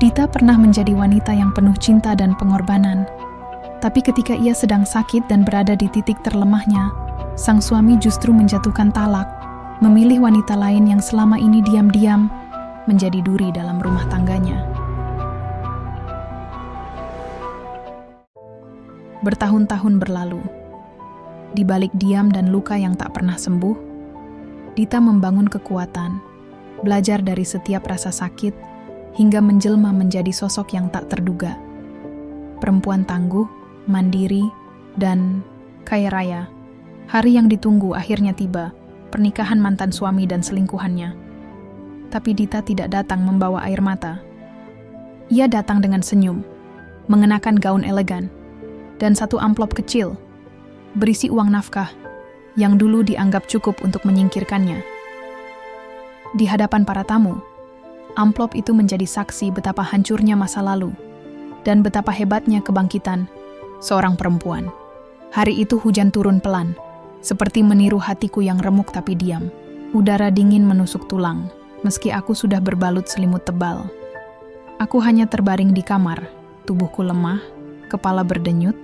Dita pernah menjadi wanita yang penuh cinta dan pengorbanan. Tapi ketika ia sedang sakit dan berada di titik terlemahnya, sang suami justru menjatuhkan talak, memilih wanita lain yang selama ini diam-diam menjadi duri dalam rumah tangganya. Bertahun-tahun berlalu. Di balik diam dan luka yang tak pernah sembuh, Dita membangun kekuatan, belajar dari setiap rasa sakit, hingga menjelma menjadi sosok yang tak terduga. Perempuan tangguh, mandiri, dan kaya raya. Hari yang ditunggu akhirnya tiba, pernikahan mantan suami dan selingkuhannya. Tapi Dita tidak datang membawa air mata. Ia datang dengan senyum, mengenakan gaun elegan, dan satu amplop kecil, berisi uang nafkah, yang dulu dianggap cukup untuk menyingkirkannya. Di hadapan para tamu, amplop itu menjadi saksi betapa hancurnya masa lalu dan betapa hebatnya kebangkitan seorang perempuan. Hari itu hujan turun pelan, seperti meniru hatiku yang remuk tapi diam. Udara dingin menusuk tulang, meski aku sudah berbalut selimut tebal. Aku hanya terbaring di kamar, tubuhku lemah, kepala berdenyut,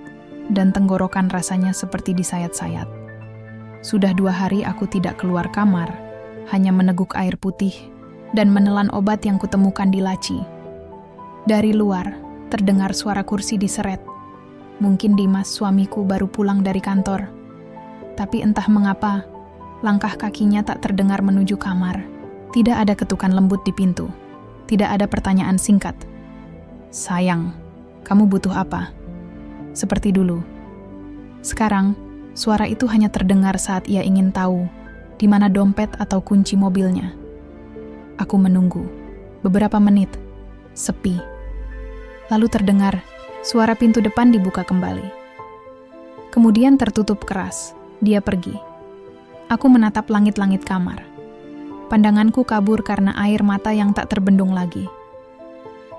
dan tenggorokan rasanya seperti disayat-sayat. Sudah 2 hari aku tidak keluar kamar, hanya meneguk air putih dan menelan obat yang kutemukan di laci. Dari luar, terdengar suara kursi diseret. Mungkin Dimas, suamiku, baru pulang dari kantor. Tapi entah mengapa, langkah kakinya tak terdengar menuju kamar. Tidak ada ketukan lembut di pintu. Tidak ada pertanyaan singkat. "Sayang, kamu butuh apa?" Seperti dulu. Sekarang, suara itu hanya terdengar saat ia ingin tahu di mana dompet atau kunci mobilnya. Aku menunggu. Beberapa menit. Sepi. Lalu terdengar suara pintu depan dibuka kembali. Kemudian tertutup keras. Dia pergi. Aku menatap langit-langit kamar. Pandanganku kabur karena air mata yang tak terbendung lagi.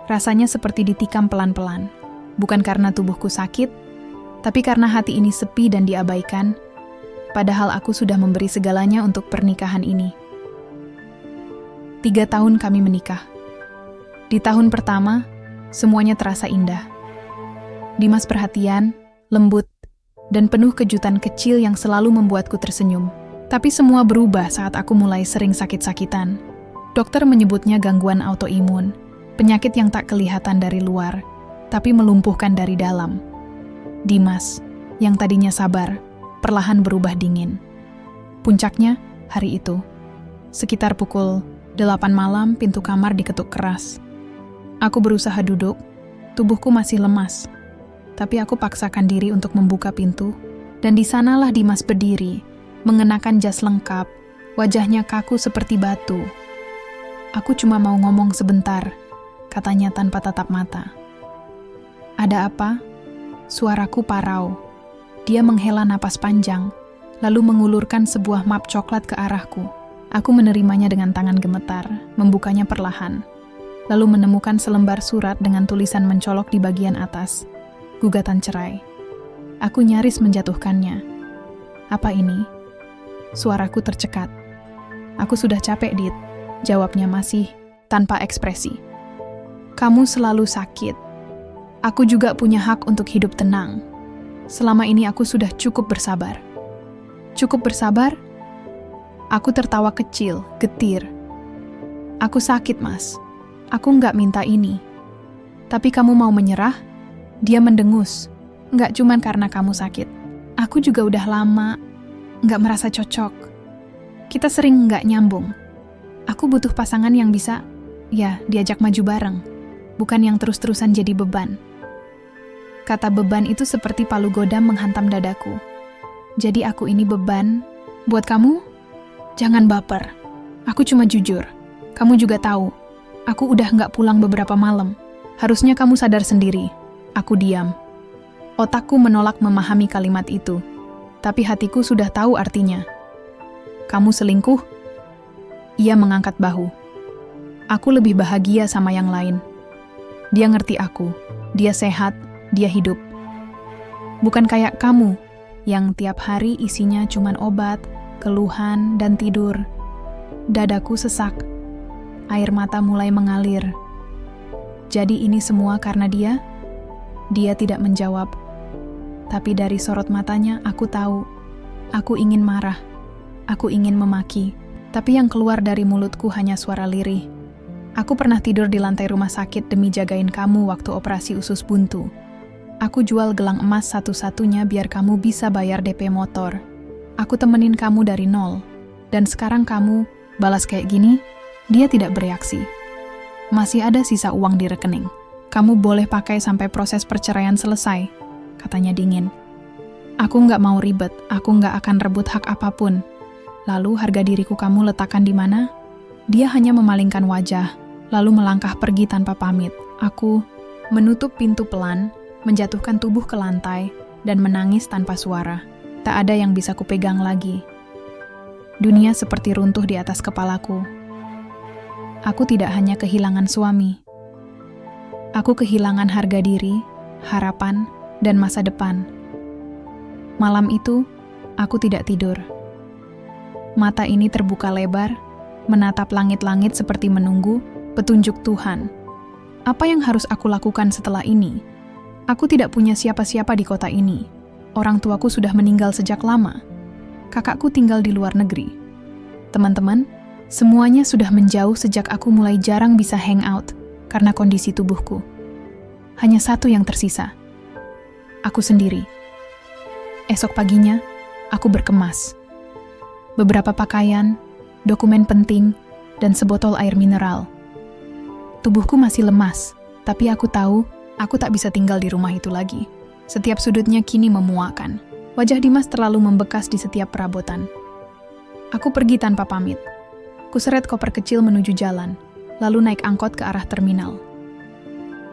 Rasanya seperti ditikam pelan-pelan. Bukan karena tubuhku sakit, tapi karena hati ini sepi dan diabaikan, padahal aku sudah memberi segalanya untuk pernikahan ini. 3 tahun kami menikah. Di tahun pertama, semuanya terasa indah. Dimas perhatian, lembut, dan penuh kejutan kecil yang selalu membuatku tersenyum. Tapi semua berubah saat aku mulai sering sakit-sakitan. Dokter menyebutnya gangguan autoimun, penyakit yang tak kelihatan dari luar, tapi melumpuhkan dari dalam. Dimas, yang tadinya sabar, perlahan berubah dingin. Puncaknya, hari itu. Sekitar pukul 8 malam, pintu kamar diketuk keras. Aku berusaha duduk, tubuhku masih lemas. Tapi aku paksakan diri untuk membuka pintu, dan di sanalah Dimas berdiri, mengenakan jas lengkap, wajahnya kaku seperti batu. "Aku cuma mau ngomong sebentar," katanya tanpa tatap mata. "Ada apa?" Suaraku parau. Dia menghela napas panjang, lalu mengulurkan sebuah map coklat ke arahku. Aku menerimanya dengan tangan gemetar, membukanya perlahan, lalu menemukan selembar surat dengan tulisan mencolok di bagian atas. Gugatan cerai. Aku nyaris menjatuhkannya. "Apa ini?" Suaraku tercekat. "Aku sudah capek, Dit," jawabnya masih tanpa ekspresi. "Kamu selalu sakit. Aku juga punya hak untuk hidup tenang. Selama ini aku sudah cukup bersabar." "Cukup bersabar?" Aku tertawa kecil, getir. "Aku sakit, Mas. Aku nggak minta ini. Tapi kamu mau menyerah?" Dia mendengus. "Nggak cuman karena kamu sakit. Aku juga udah lama nggak merasa cocok. Kita sering nggak nyambung. Aku butuh pasangan yang bisa, ya, diajak maju bareng. Bukan yang terus-terusan jadi beban." Kata beban itu seperti palu godam menghantam dadaku. "Jadi aku ini beban buat kamu?" "Jangan baper. Aku cuma jujur. Kamu juga tahu, aku udah nggak pulang beberapa malam. Harusnya kamu sadar sendiri." Aku diam. Otakku menolak memahami kalimat itu, tapi hatiku sudah tahu artinya. "Kamu selingkuh?" Ia mengangkat bahu. "Aku lebih bahagia sama yang lain." Dia ngerti aku. Dia sehat, dia hidup. Bukan kayak kamu, yang tiap hari isinya cuman obat, keluhan, dan tidur. Dadaku sesak. Air mata mulai mengalir. Jadi ini semua karena dia? Dia tidak menjawab. Tapi dari sorot matanya aku tahu. Aku ingin marah. Aku ingin memaki. Tapi yang keluar dari mulutku hanya suara lirih. Aku pernah tidur di lantai rumah sakit demi jagain kamu waktu operasi usus buntu. Aku jual gelang emas satu-satunya biar kamu bisa bayar DP motor. Aku temenin kamu dari nol. Dan sekarang kamu balas kayak gini? Dia tidak bereaksi. Masih ada sisa uang di rekening. Kamu boleh pakai sampai proses perceraian selesai, katanya dingin. Aku nggak mau ribet, aku nggak akan rebut hak apapun. Lalu harga diriku kamu letakkan di mana? Dia hanya memalingkan wajah, lalu melangkah pergi tanpa pamit. Aku menutup pintu pelan, menjatuhkan tubuh ke lantai, dan menangis tanpa suara. Tak ada yang bisa kupegang lagi. Dunia seperti runtuh di atas kepalaku. Aku tidak hanya kehilangan suami. Aku kehilangan harga diri, harapan, dan masa depan. Malam itu, aku tidak tidur. Mata ini terbuka lebar, menatap langit-langit seperti menunggu petunjuk Tuhan. Apa yang harus aku lakukan setelah ini? Aku tidak punya siapa-siapa di kota ini. Orang tuaku sudah meninggal sejak lama. Kakakku tinggal di luar negeri. Teman-teman, semuanya sudah menjauh sejak aku mulai jarang bisa hangout karena kondisi tubuhku. Hanya satu yang tersisa. Aku sendiri. Esok paginya, aku berkemas. Beberapa pakaian, dokumen penting, dan sebotol air mineral. Tubuhku masih lemas, tapi aku tahu aku tak bisa tinggal di rumah itu lagi. Setiap sudutnya kini memuakan. Wajah Dimas terlalu membekas di setiap perabotan. Aku pergi tanpa pamit. Kuseret koper kecil menuju jalan, lalu naik angkot ke arah terminal.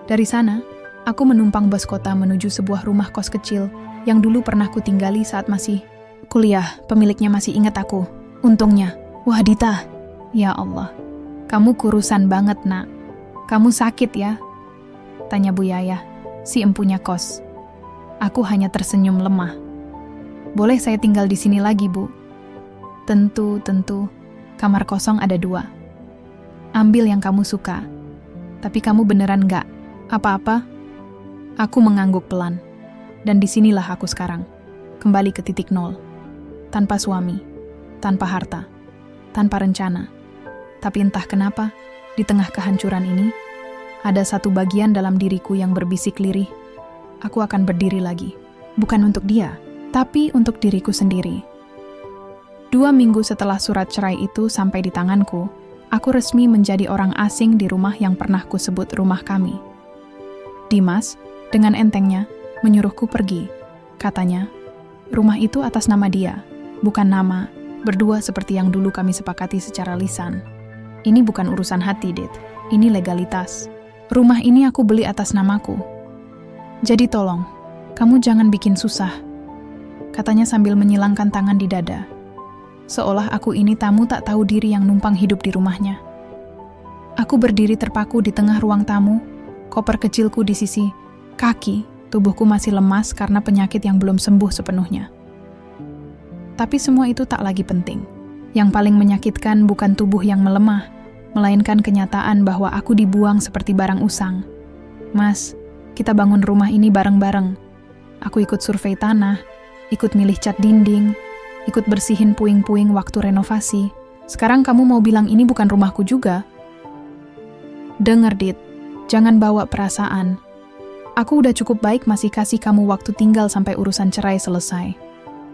Dari sana, aku menumpang bus kota menuju sebuah rumah kos kecil yang dulu pernah kutinggali saat masih kuliah. Pemiliknya masih ingat aku. Untungnya. Wah Dita, ya Allah. Kamu kurusan banget nak. Kamu sakit ya? Tanya Bu Yaya, si empunya kos. Aku hanya tersenyum lemah. Boleh saya tinggal di sini lagi, Bu? Tentu. Kamar kosong ada 2. Ambil yang kamu suka. Tapi kamu beneran nggak apa-apa? Aku mengangguk pelan. Dan disinilah aku sekarang. Kembali ke titik nol. Tanpa suami. Tanpa harta. Tanpa rencana. Tapi entah kenapa, di tengah kehancuran ini, ada satu bagian dalam diriku yang berbisik lirih. Aku akan berdiri lagi. Bukan untuk dia, tapi untuk diriku sendiri. 2 minggu setelah surat cerai itu sampai di tanganku, aku resmi menjadi orang asing di rumah yang pernah kusebut rumah kami. Dimas, dengan entengnya, menyuruhku pergi. Katanya, rumah itu atas nama dia, bukan nama, berdua seperti yang dulu kami sepakati secara lisan. Ini bukan urusan hati, Dit. Ini legalitas. Rumah ini aku beli atas namaku. Jadi tolong, kamu jangan bikin susah. Katanya sambil menyilangkan tangan di dada. Seolah aku ini tamu tak tahu diri yang numpang hidup di rumahnya. Aku berdiri terpaku di tengah ruang tamu, koper kecilku di sisi kaki, tubuhku masih lemas karena penyakit yang belum sembuh sepenuhnya. Tapi semua itu tak lagi penting. Yang paling menyakitkan bukan tubuh yang melemah, melainkan kenyataan bahwa aku dibuang seperti barang usang. Mas, kita bangun rumah ini bareng-bareng. Aku ikut survei tanah, ikut milih cat dinding, ikut bersihin puing-puing waktu renovasi. Sekarang kamu mau bilang ini bukan rumahku juga? Dengar, Dit, jangan bawa perasaan. Aku udah cukup baik masih kasih kamu waktu tinggal sampai urusan cerai selesai.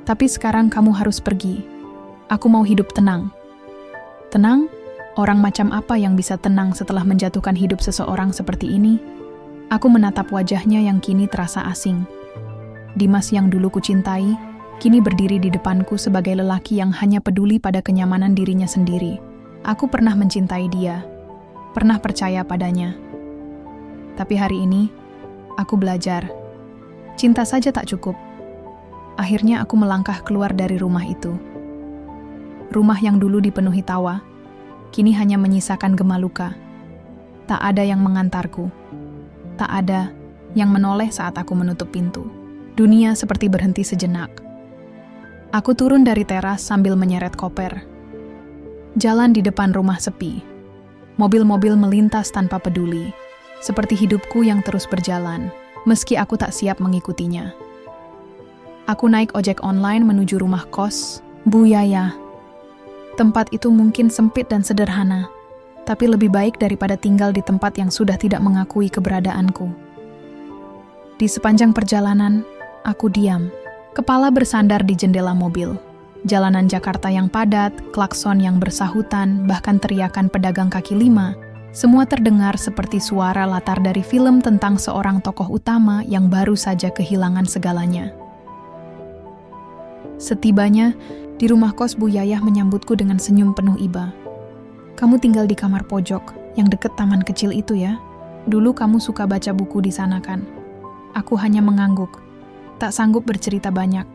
Tapi sekarang kamu harus pergi. Aku mau hidup tenang. Tenang? Orang macam apa yang bisa tenang setelah menjatuhkan hidup seseorang seperti ini? Aku menatap wajahnya yang kini terasa asing. Dimas yang dulu kucintai, kini berdiri di depanku sebagai lelaki yang hanya peduli pada kenyamanan dirinya sendiri. Aku pernah mencintai dia, pernah percaya padanya. Tapi hari ini, aku belajar. Cinta saja tak cukup. Akhirnya aku melangkah keluar dari rumah itu. Rumah yang dulu dipenuhi tawa, kini hanya menyisakan gema luka. Tak ada yang mengantarku. Tak ada yang menoleh saat aku menutup pintu. Dunia seperti berhenti sejenak. Aku turun dari teras sambil menyeret koper. Jalan di depan rumah sepi. Mobil-mobil melintas tanpa peduli. seperti hidupku yang terus berjalan, meski aku tak siap mengikutinya. Aku naik ojek online menuju rumah kos Bu Yaya. Tempat itu mungkin sempit dan sederhana, tapi lebih baik daripada tinggal di tempat yang sudah tidak mengakui keberadaanku. Di sepanjang perjalanan, aku diam, kepala bersandar di jendela mobil. Jalanan Jakarta yang padat, klakson yang bersahutan, bahkan teriakan pedagang kaki lima, semua terdengar seperti suara latar dari film tentang seorang tokoh utama yang baru saja kehilangan segalanya. Setibanya, di rumah kos Bu Yayah menyambutku dengan senyum penuh iba. "Kamu tinggal di kamar pojok, yang deket taman kecil itu ya? Dulu kamu suka baca buku di sana kan?" Aku hanya mengangguk, tak sanggup bercerita banyak.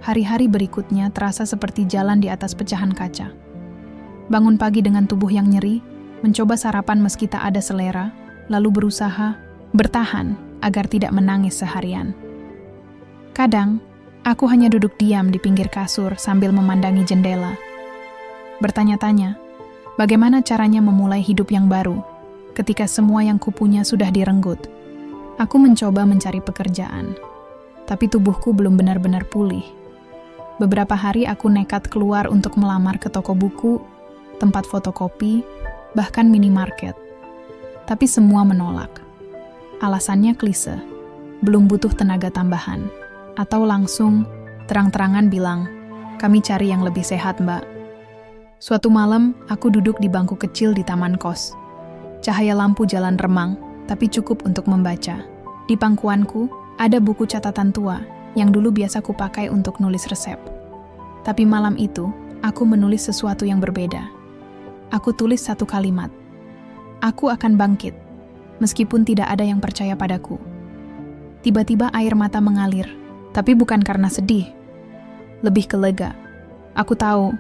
Hari-hari berikutnya terasa seperti jalan di atas pecahan kaca. Bangun pagi dengan tubuh yang nyeri, mencoba sarapan meski tak ada selera, lalu berusaha bertahan agar tidak menangis seharian. Kadang, aku hanya duduk diam di pinggir kasur sambil memandangi jendela. Bertanya-tanya, bagaimana caranya memulai hidup yang baru ketika semua yang kupunya sudah direnggut. Aku mencoba mencari pekerjaan, tapi tubuhku belum benar-benar pulih. Beberapa hari aku nekat keluar untuk melamar ke toko buku, tempat fotokopi, bahkan minimarket. Tapi semua menolak. Alasannya klise, belum butuh tenaga tambahan. Atau langsung terang-terangan bilang, "Kami cari yang lebih sehat, Mbak." Suatu malam, aku duduk di bangku kecil di taman kos. Cahaya lampu jalan remang, tapi cukup untuk membaca. Di pangkuanku, ada buku catatan tua yang dulu biasa kupakai untuk nulis resep. Tapi malam itu, aku menulis sesuatu yang berbeda. Aku tulis satu kalimat. Aku akan bangkit, meskipun tidak ada yang percaya padaku. Tiba-tiba air mata mengalir, tapi bukan karena sedih. Lebih ke lega. Aku tahu,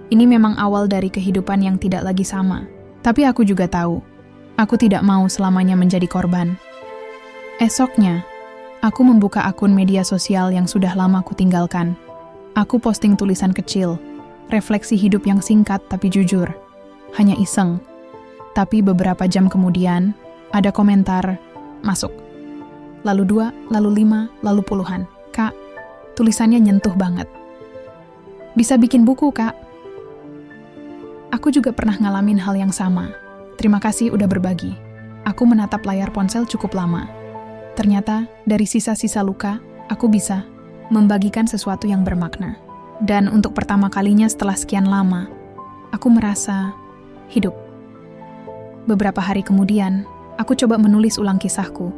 ini memang awal dari kehidupan yang tidak lagi sama. Tapi aku juga tahu, aku tidak mau selamanya menjadi korban. Esoknya, aku membuka akun media sosial yang sudah lama kutinggalkan. Aku posting tulisan kecil, refleksi hidup yang singkat tapi jujur. Hanya iseng. Tapi beberapa jam kemudian, ada komentar masuk. Lalu 2, lalu 5, lalu puluhan. "Kak, tulisannya nyentuh banget. Bisa bikin buku, Kak." Aku juga pernah ngalamin hal yang sama. Terima kasih udah berbagi. Aku menatap layar ponsel cukup lama. Ternyata, dari sisa-sisa luka, aku bisa membagikan sesuatu yang bermakna. Dan untuk pertama kalinya setelah sekian lama, aku merasa hidup. Beberapa hari kemudian, aku coba menulis ulang kisahku,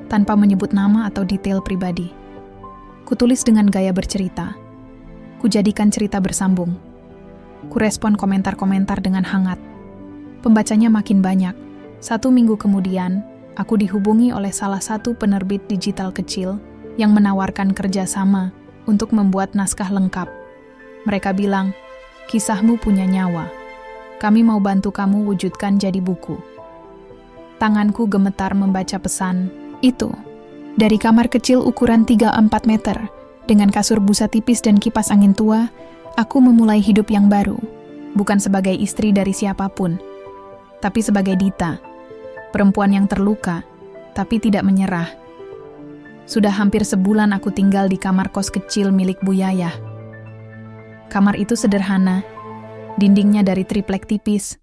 tanpa menyebut nama atau detail pribadi. Kutulis dengan gaya bercerita. Kujadikan cerita bersambung. Kurespon komentar-komentar dengan hangat. Pembacanya makin banyak. 1 minggu kemudian, aku dihubungi oleh salah satu penerbit digital kecil yang menawarkan kerjasama untuk membuat naskah lengkap. Mereka bilang, "Kisahmu punya nyawa. Kami mau bantu kamu wujudkan jadi buku." Tanganku gemetar membaca pesan itu. Dari kamar kecil ukuran 3-4 meter, dengan kasur busa tipis dan kipas angin tua, aku memulai hidup yang baru. Bukan sebagai istri dari siapapun, tapi sebagai Dita. Perempuan yang terluka, tapi tidak menyerah. Sudah hampir sebulan aku tinggal di kamar kos kecil milik Bu Yayah. Kamar itu sederhana, dindingnya dari triplek tipis,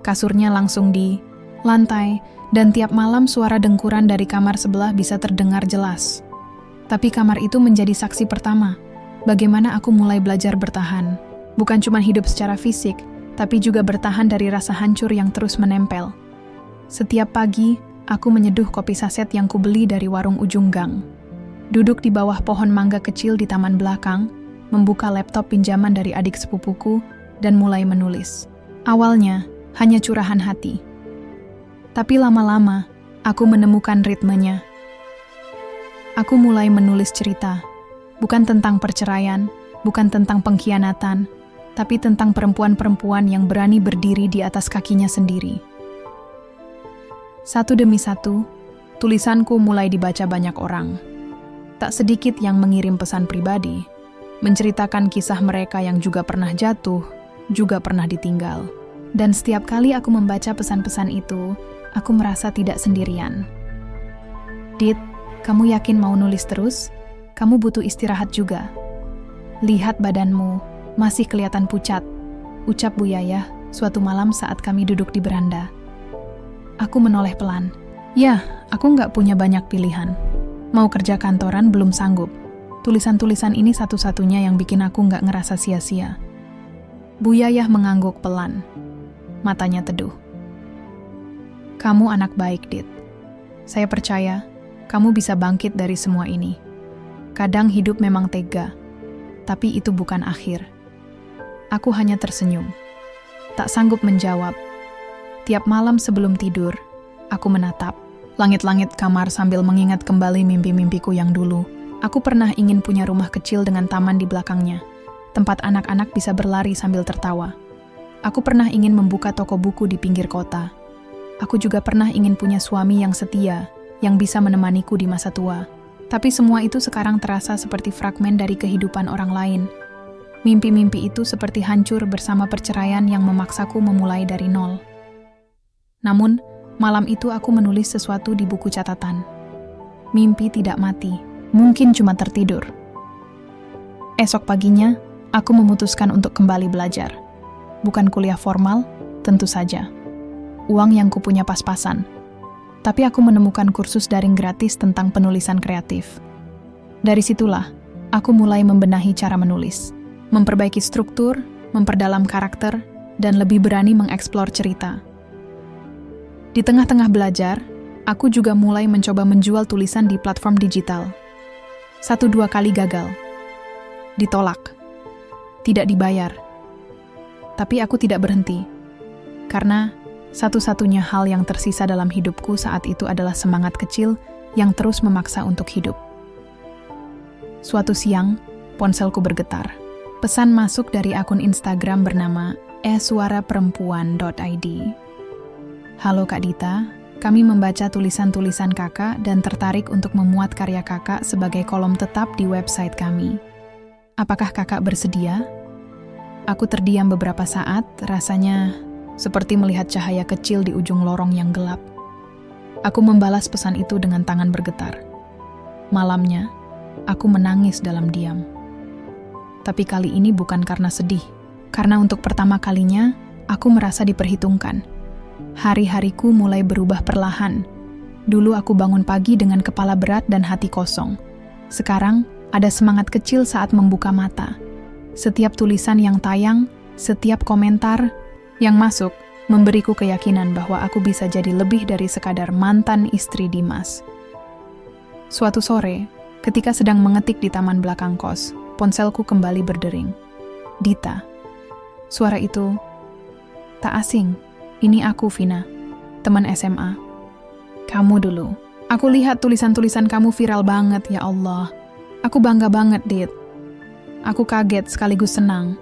kasurnya langsung di lantai, dan tiap malam suara dengkuran dari kamar sebelah bisa terdengar jelas. Tapi kamar itu menjadi saksi pertama, bagaimana aku mulai belajar bertahan. Bukan cuma hidup secara fisik, tapi juga bertahan dari rasa hancur yang terus menempel. Setiap pagi, aku menyeduh kopi saset yang kubeli dari warung ujung gang. Duduk di bawah pohon mangga kecil di taman belakang, membuka laptop pinjaman dari adik sepupuku, dan mulai menulis. Awalnya, hanya curahan hati. Tapi lama-lama, aku menemukan ritmenya. Aku mulai menulis cerita, bukan tentang perceraian, bukan tentang pengkhianatan, tapi tentang perempuan-perempuan yang berani berdiri di atas kakinya sendiri. Satu demi satu, tulisanku mulai dibaca banyak orang. Tak sedikit yang mengirim pesan pribadi, menceritakan kisah mereka yang juga pernah jatuh, juga pernah ditinggal. Dan setiap kali aku membaca pesan-pesan itu, aku merasa tidak sendirian. Dit, kamu yakin mau nulis terus? Kamu butuh istirahat juga. Lihat badanmu, masih kelihatan pucat, ucap Bu Yayah suatu malam saat kami duduk di beranda. Aku menoleh pelan. Ya, aku nggak punya banyak pilihan. Mau kerja kantoran belum sanggup. Tulisan-tulisan ini satu-satunya yang bikin aku nggak ngerasa sia-sia. Bu Yayah mengangguk pelan. Matanya teduh. Kamu anak baik, Dit. Saya percaya kamu bisa bangkit dari semua ini. Kadang hidup memang tega, tapi itu bukan akhir. Aku hanya tersenyum. Tak sanggup menjawab. Tiap malam sebelum tidur, aku menatap langit-langit kamar sambil mengingat kembali mimpi-mimpiku yang dulu. Aku pernah ingin punya rumah kecil dengan taman di belakangnya, tempat anak-anak bisa berlari sambil tertawa. Aku pernah ingin membuka toko buku di pinggir kota. Aku juga pernah ingin punya suami yang setia, yang bisa menemaniku di masa tua. Tapi semua itu sekarang terasa seperti fragmen dari kehidupan orang lain. Mimpi-mimpi itu seperti hancur bersama perceraian yang memaksaku memulai dari nol. Namun, malam itu aku menulis sesuatu di buku catatan. Mimpi tidak mati, mungkin cuma tertidur. Esok paginya, aku memutuskan untuk kembali belajar. Bukan kuliah formal, tentu saja. Uang yang kupunya pas-pasan. Tapi aku menemukan kursus daring gratis tentang penulisan kreatif. Dari situlah, aku mulai membenahi cara menulis, memperbaiki struktur, memperdalam karakter, dan lebih berani mengeksplor cerita. Di tengah-tengah belajar, aku juga mulai mencoba menjual tulisan di platform digital. 1-2 kali gagal. Ditolak. Tidak dibayar. Tapi aku tidak berhenti. Karena satu-satunya hal yang tersisa dalam hidupku saat itu adalah semangat kecil yang terus memaksa untuk hidup. Suatu siang, ponselku bergetar. Pesan masuk dari akun Instagram bernama @suaraperempuan.id. Halo Kak Dita, kami membaca tulisan-tulisan kakak dan tertarik untuk memuat karya kakak sebagai kolom tetap di website kami. Apakah kakak bersedia? Aku terdiam beberapa saat, rasanya seperti melihat cahaya kecil di ujung lorong yang gelap. Aku membalas pesan itu dengan tangan bergetar. Malamnya, aku menangis dalam diam. Tapi kali ini bukan karena sedih, karena untuk pertama kalinya, aku merasa diperhitungkan. Hari-hariku mulai berubah perlahan. Dulu aku bangun pagi dengan kepala berat dan hati kosong. Sekarang, ada semangat kecil saat membuka mata. Setiap tulisan yang tayang, setiap komentar yang masuk, memberiku keyakinan bahwa aku bisa jadi lebih dari sekadar mantan istri Dimas. Suatu sore, ketika sedang mengetik di taman belakang kos, ponselku kembali berdering. Dita. Suara itu tak asing. Ini aku, Vina, teman SMA. Kamu dulu. Aku lihat tulisan-tulisan kamu viral banget, ya Allah. Aku bangga banget, Dit. Aku kaget sekaligus senang.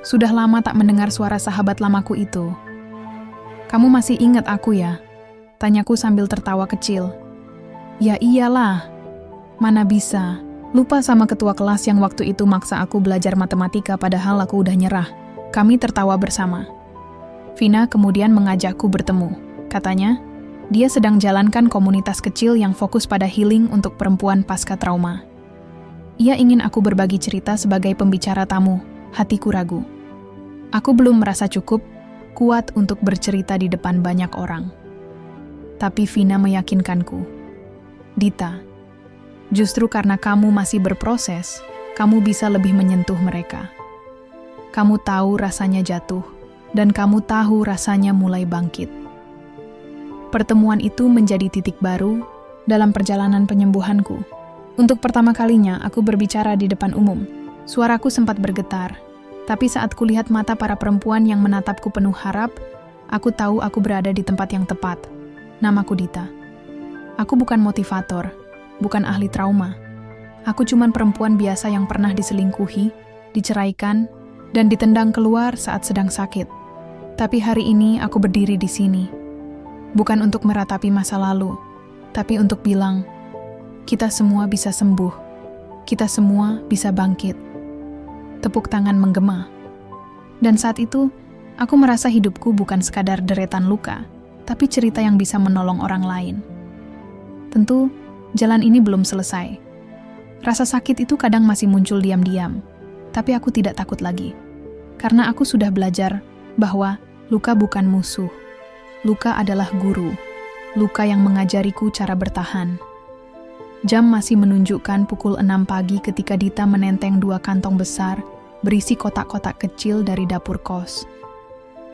Sudah lama tak mendengar suara sahabat lamaku itu. Kamu masih ingat aku ya? Tanyaku sambil tertawa kecil. Ya iyalah. Mana bisa. Lupa sama ketua kelas yang waktu itu maksa aku belajar matematika padahal aku udah nyerah. Kami tertawa bersama. Vina kemudian mengajakku bertemu. Katanya, dia sedang jalankan komunitas kecil yang fokus pada healing untuk perempuan pasca trauma. Ia ingin aku berbagi cerita sebagai pembicara tamu. Hatiku ragu. Aku belum merasa cukup, kuat untuk bercerita di depan banyak orang. Tapi Vina meyakinkanku. Dita, justru karena kamu masih berproses, kamu bisa lebih menyentuh mereka. Kamu tahu rasanya jatuh, dan kamu tahu rasanya mulai bangkit. Pertemuan itu menjadi titik baru dalam perjalanan penyembuhanku. Untuk pertama kalinya, aku berbicara di depan umum. Suaraku sempat bergetar, tapi saat kulihat mata para perempuan yang menatapku penuh harap, aku tahu aku berada di tempat yang tepat. Namaku Dita. Aku bukan motivator, bukan ahli trauma. Aku cuman perempuan biasa yang pernah diselingkuhi, diceraikan, dan ditendang keluar saat sedang sakit. Tapi hari ini aku berdiri di sini. Bukan untuk meratapi masa lalu, tapi untuk bilang, kita semua bisa sembuh. Kita semua bisa bangkit. Tepuk tangan menggema. Dan saat itu, aku merasa hidupku bukan sekadar deretan luka, tapi cerita yang bisa menolong orang lain. Tentu, jalan ini belum selesai. Rasa sakit itu kadang masih muncul diam-diam, tapi aku tidak takut lagi. Karena aku sudah belajar bahwa luka bukan musuh. Luka adalah guru. Luka yang mengajariku cara bertahan. Jam masih menunjukkan pukul 6 pagi ketika Dita menenteng 2 kantong besar berisi kotak-kotak kecil dari dapur kos.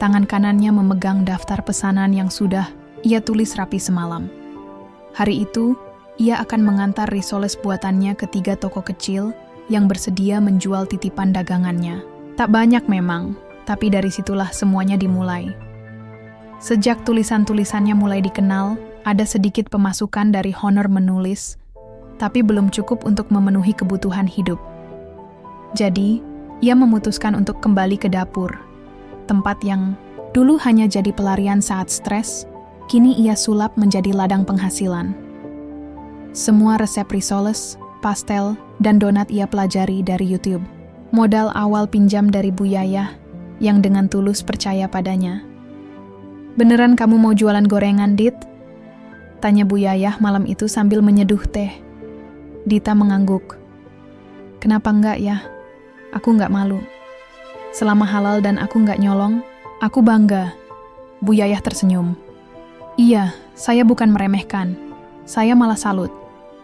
Tangan kanannya memegang daftar pesanan yang sudah ia tulis rapi semalam. Hari itu, ia akan mengantar risoles buatannya ke 3 toko kecil yang bersedia menjual titipan dagangannya. Tak banyak memang, tapi dari situlah semuanya dimulai. Sejak tulisan-tulisannya mulai dikenal, ada sedikit pemasukan dari honor menulis, tapi belum cukup untuk memenuhi kebutuhan hidup. Jadi, ia memutuskan untuk kembali ke dapur. Tempat yang dulu hanya jadi pelarian saat stres, kini ia sulap menjadi ladang penghasilan. Semua resep risoles, pastel, dan donat ia pelajari dari YouTube. Modal awal pinjam dari Bu Yayah, yang dengan tulus percaya padanya. "Beneran kamu mau jualan gorengan, Dit?" tanya Bu Yayah malam itu sambil menyeduh teh. Dita mengangguk. "Kenapa enggak ya? Aku enggak malu. Selama halal dan aku enggak nyolong, aku bangga." Bu Yayah tersenyum. "Iya, saya bukan meremehkan. Saya malah salut.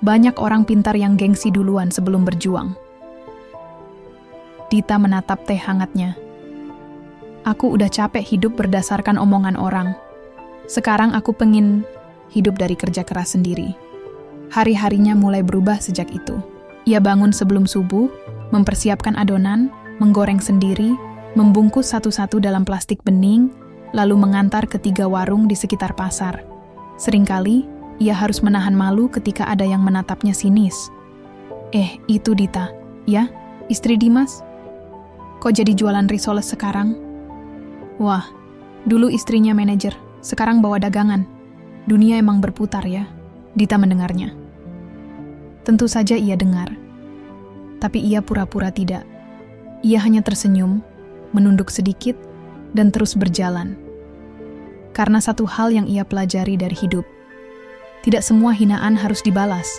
Banyak orang pintar yang gengsi duluan sebelum berjuang." Dita menatap teh hangatnya. "Aku udah capek hidup berdasarkan omongan orang. Sekarang aku pengen hidup dari kerja keras sendiri." Hari-harinya mulai berubah sejak itu. Ia bangun sebelum subuh, mempersiapkan adonan, menggoreng sendiri, membungkus satu-satu dalam plastik bening, lalu mengantar ke 3 warung di sekitar pasar. Seringkali, ia harus menahan malu ketika ada yang menatapnya sinis. Itu Dita, ya? Istri Dimas? Kok jadi jualan risoles sekarang?" "Wah, dulu istrinya manajer, sekarang bawa dagangan. Dunia emang berputar ya." Dita mendengarnya. Tentu saja ia dengar. Tapi ia pura-pura tidak. Ia hanya tersenyum, menunduk sedikit, dan terus berjalan. Karena satu hal yang ia pelajari dari hidup. Tidak semua hinaan harus dibalas,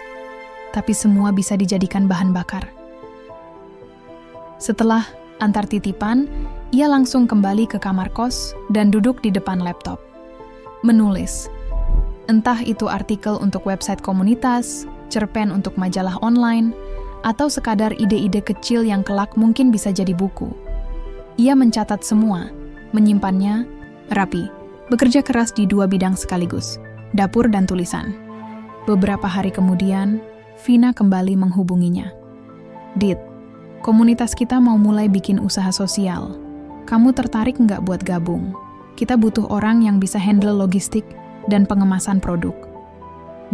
tapi semua bisa dijadikan bahan bakar. Setelah antar titipan, ia langsung kembali ke kamar kos dan duduk di depan laptop. Menulis. Entah itu artikel untuk website komunitas, cerpen untuk majalah online, atau sekadar ide-ide kecil yang kelak mungkin bisa jadi buku. Ia mencatat semua, menyimpannya rapi, bekerja keras di 2 bidang sekaligus, dapur dan tulisan. Beberapa hari kemudian, Vina kembali menghubunginya. "Dit, komunitas kita mau mulai bikin usaha sosial. Kamu tertarik nggak buat gabung? Kita butuh orang yang bisa handle logistik dan pengemasan produk."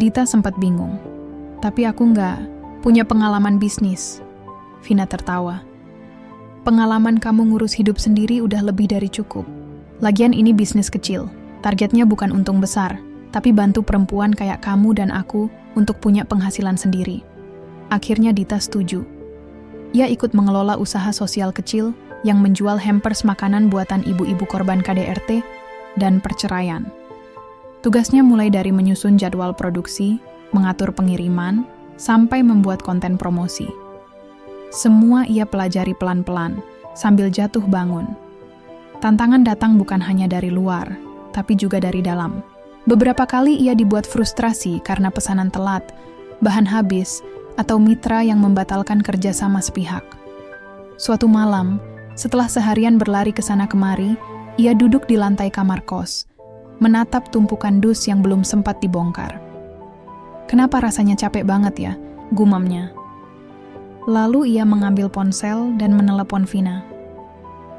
Dita sempat bingung. "Tapi aku nggak punya pengalaman bisnis." Vina tertawa. "Pengalaman kamu ngurus hidup sendiri udah lebih dari cukup. Lagian ini bisnis kecil. Targetnya bukan untung besar, tapi bantu perempuan kayak kamu dan aku untuk punya penghasilan sendiri." Akhirnya Dita setuju. Ia ikut mengelola usaha sosial kecil yang menjual hampers makanan buatan ibu-ibu korban KDRT dan perceraian. Tugasnya mulai dari menyusun jadwal produksi, mengatur pengiriman, sampai membuat konten promosi. Semua ia pelajari pelan-pelan, sambil jatuh bangun. Tantangan datang bukan hanya dari luar, tapi juga dari dalam. Beberapa kali ia dibuat frustrasi karena pesanan telat, bahan habis, atau mitra yang membatalkan kerjasama sepihak. Suatu malam, setelah seharian berlari ke sana kemari, ia duduk di lantai kamar kos, menatap tumpukan dus yang belum sempat dibongkar. "Kenapa rasanya capek banget ya?" gumamnya. Lalu ia mengambil ponsel dan menelepon Vina.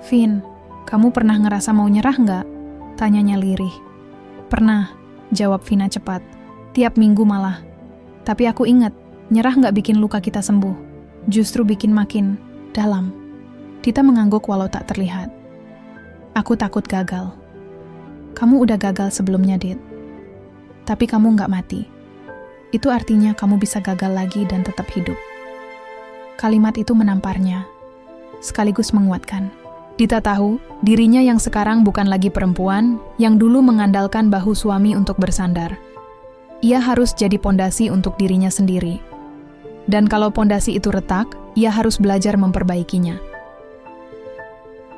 "Vin, kamu pernah ngerasa mau nyerah nggak?" tanyanya lirih. "Pernah," jawab Vina cepat. "Tiap minggu malah. Tapi aku ingat, nyerah nggak bikin luka kita sembuh. Justru bikin makin dalam." Dita mengangguk walau tak terlihat. "Aku takut gagal." "Kamu udah gagal sebelumnya, Dit. Tapi kamu nggak mati. Itu artinya kamu bisa gagal lagi dan tetap hidup." Kalimat itu menamparnya, sekaligus menguatkan. Dita tahu, dirinya yang sekarang bukan lagi perempuan yang dulu mengandalkan bahu suami untuk bersandar. Ia harus jadi pondasi untuk dirinya sendiri. Dan kalau pondasi itu retak, ia harus belajar memperbaikinya.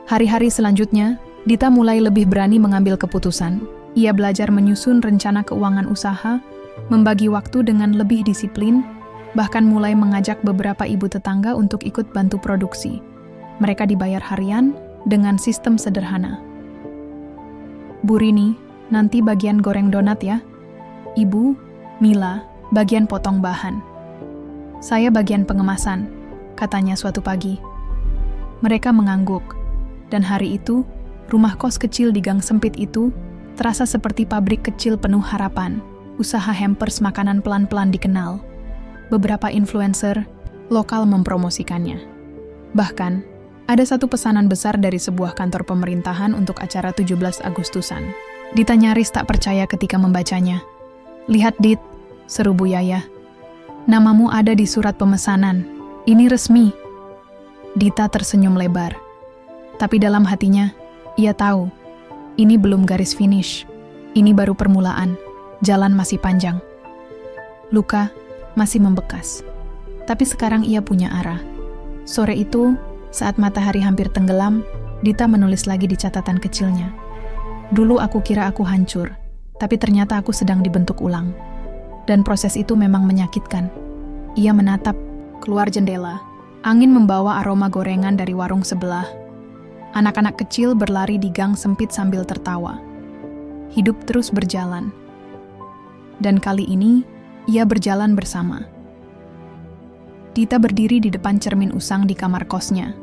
Hari-hari selanjutnya, Dita mulai lebih berani mengambil keputusan. Ia belajar menyusun rencana keuangan usaha, membagi waktu dengan lebih disiplin, bahkan mulai mengajak beberapa ibu tetangga untuk ikut bantu produksi. Mereka dibayar harian dengan sistem sederhana. Bu Rini, nanti bagian goreng donat ya. Ibu, Mila, bagian potong bahan. Saya bagian pengemasan, katanya suatu pagi. Mereka mengangguk, dan hari itu, rumah kos kecil di gang sempit itu terasa seperti pabrik kecil penuh harapan. Usaha hampers makanan pelan-pelan dikenal. Beberapa influencer lokal mempromosikannya. Bahkan, ada satu pesanan besar dari sebuah kantor pemerintahan untuk acara 17 Agustusan. Dita nyaris tak percaya ketika membacanya. "Lihat, Dit," seru Bu Yaya. "Namamu ada di surat pemesanan. Ini resmi." Dita tersenyum lebar. Tapi dalam hatinya, ia tahu, ini belum garis finish. Ini baru permulaan. Jalan masih panjang. Luka masih membekas. Tapi sekarang ia punya arah. Sore itu, saat matahari hampir tenggelam, Dita menulis lagi di catatan kecilnya. "Dulu aku kira aku hancur, tapi ternyata aku sedang dibentuk ulang." Dan proses itu memang menyakitkan. Ia menatap keluar jendela. Angin membawa aroma gorengan dari warung sebelah. Anak-anak kecil berlari di gang sempit sambil tertawa. Hidup terus berjalan. Dan kali ini, ia berjalan bersama. Dita berdiri di depan cermin usang di kamar kosnya.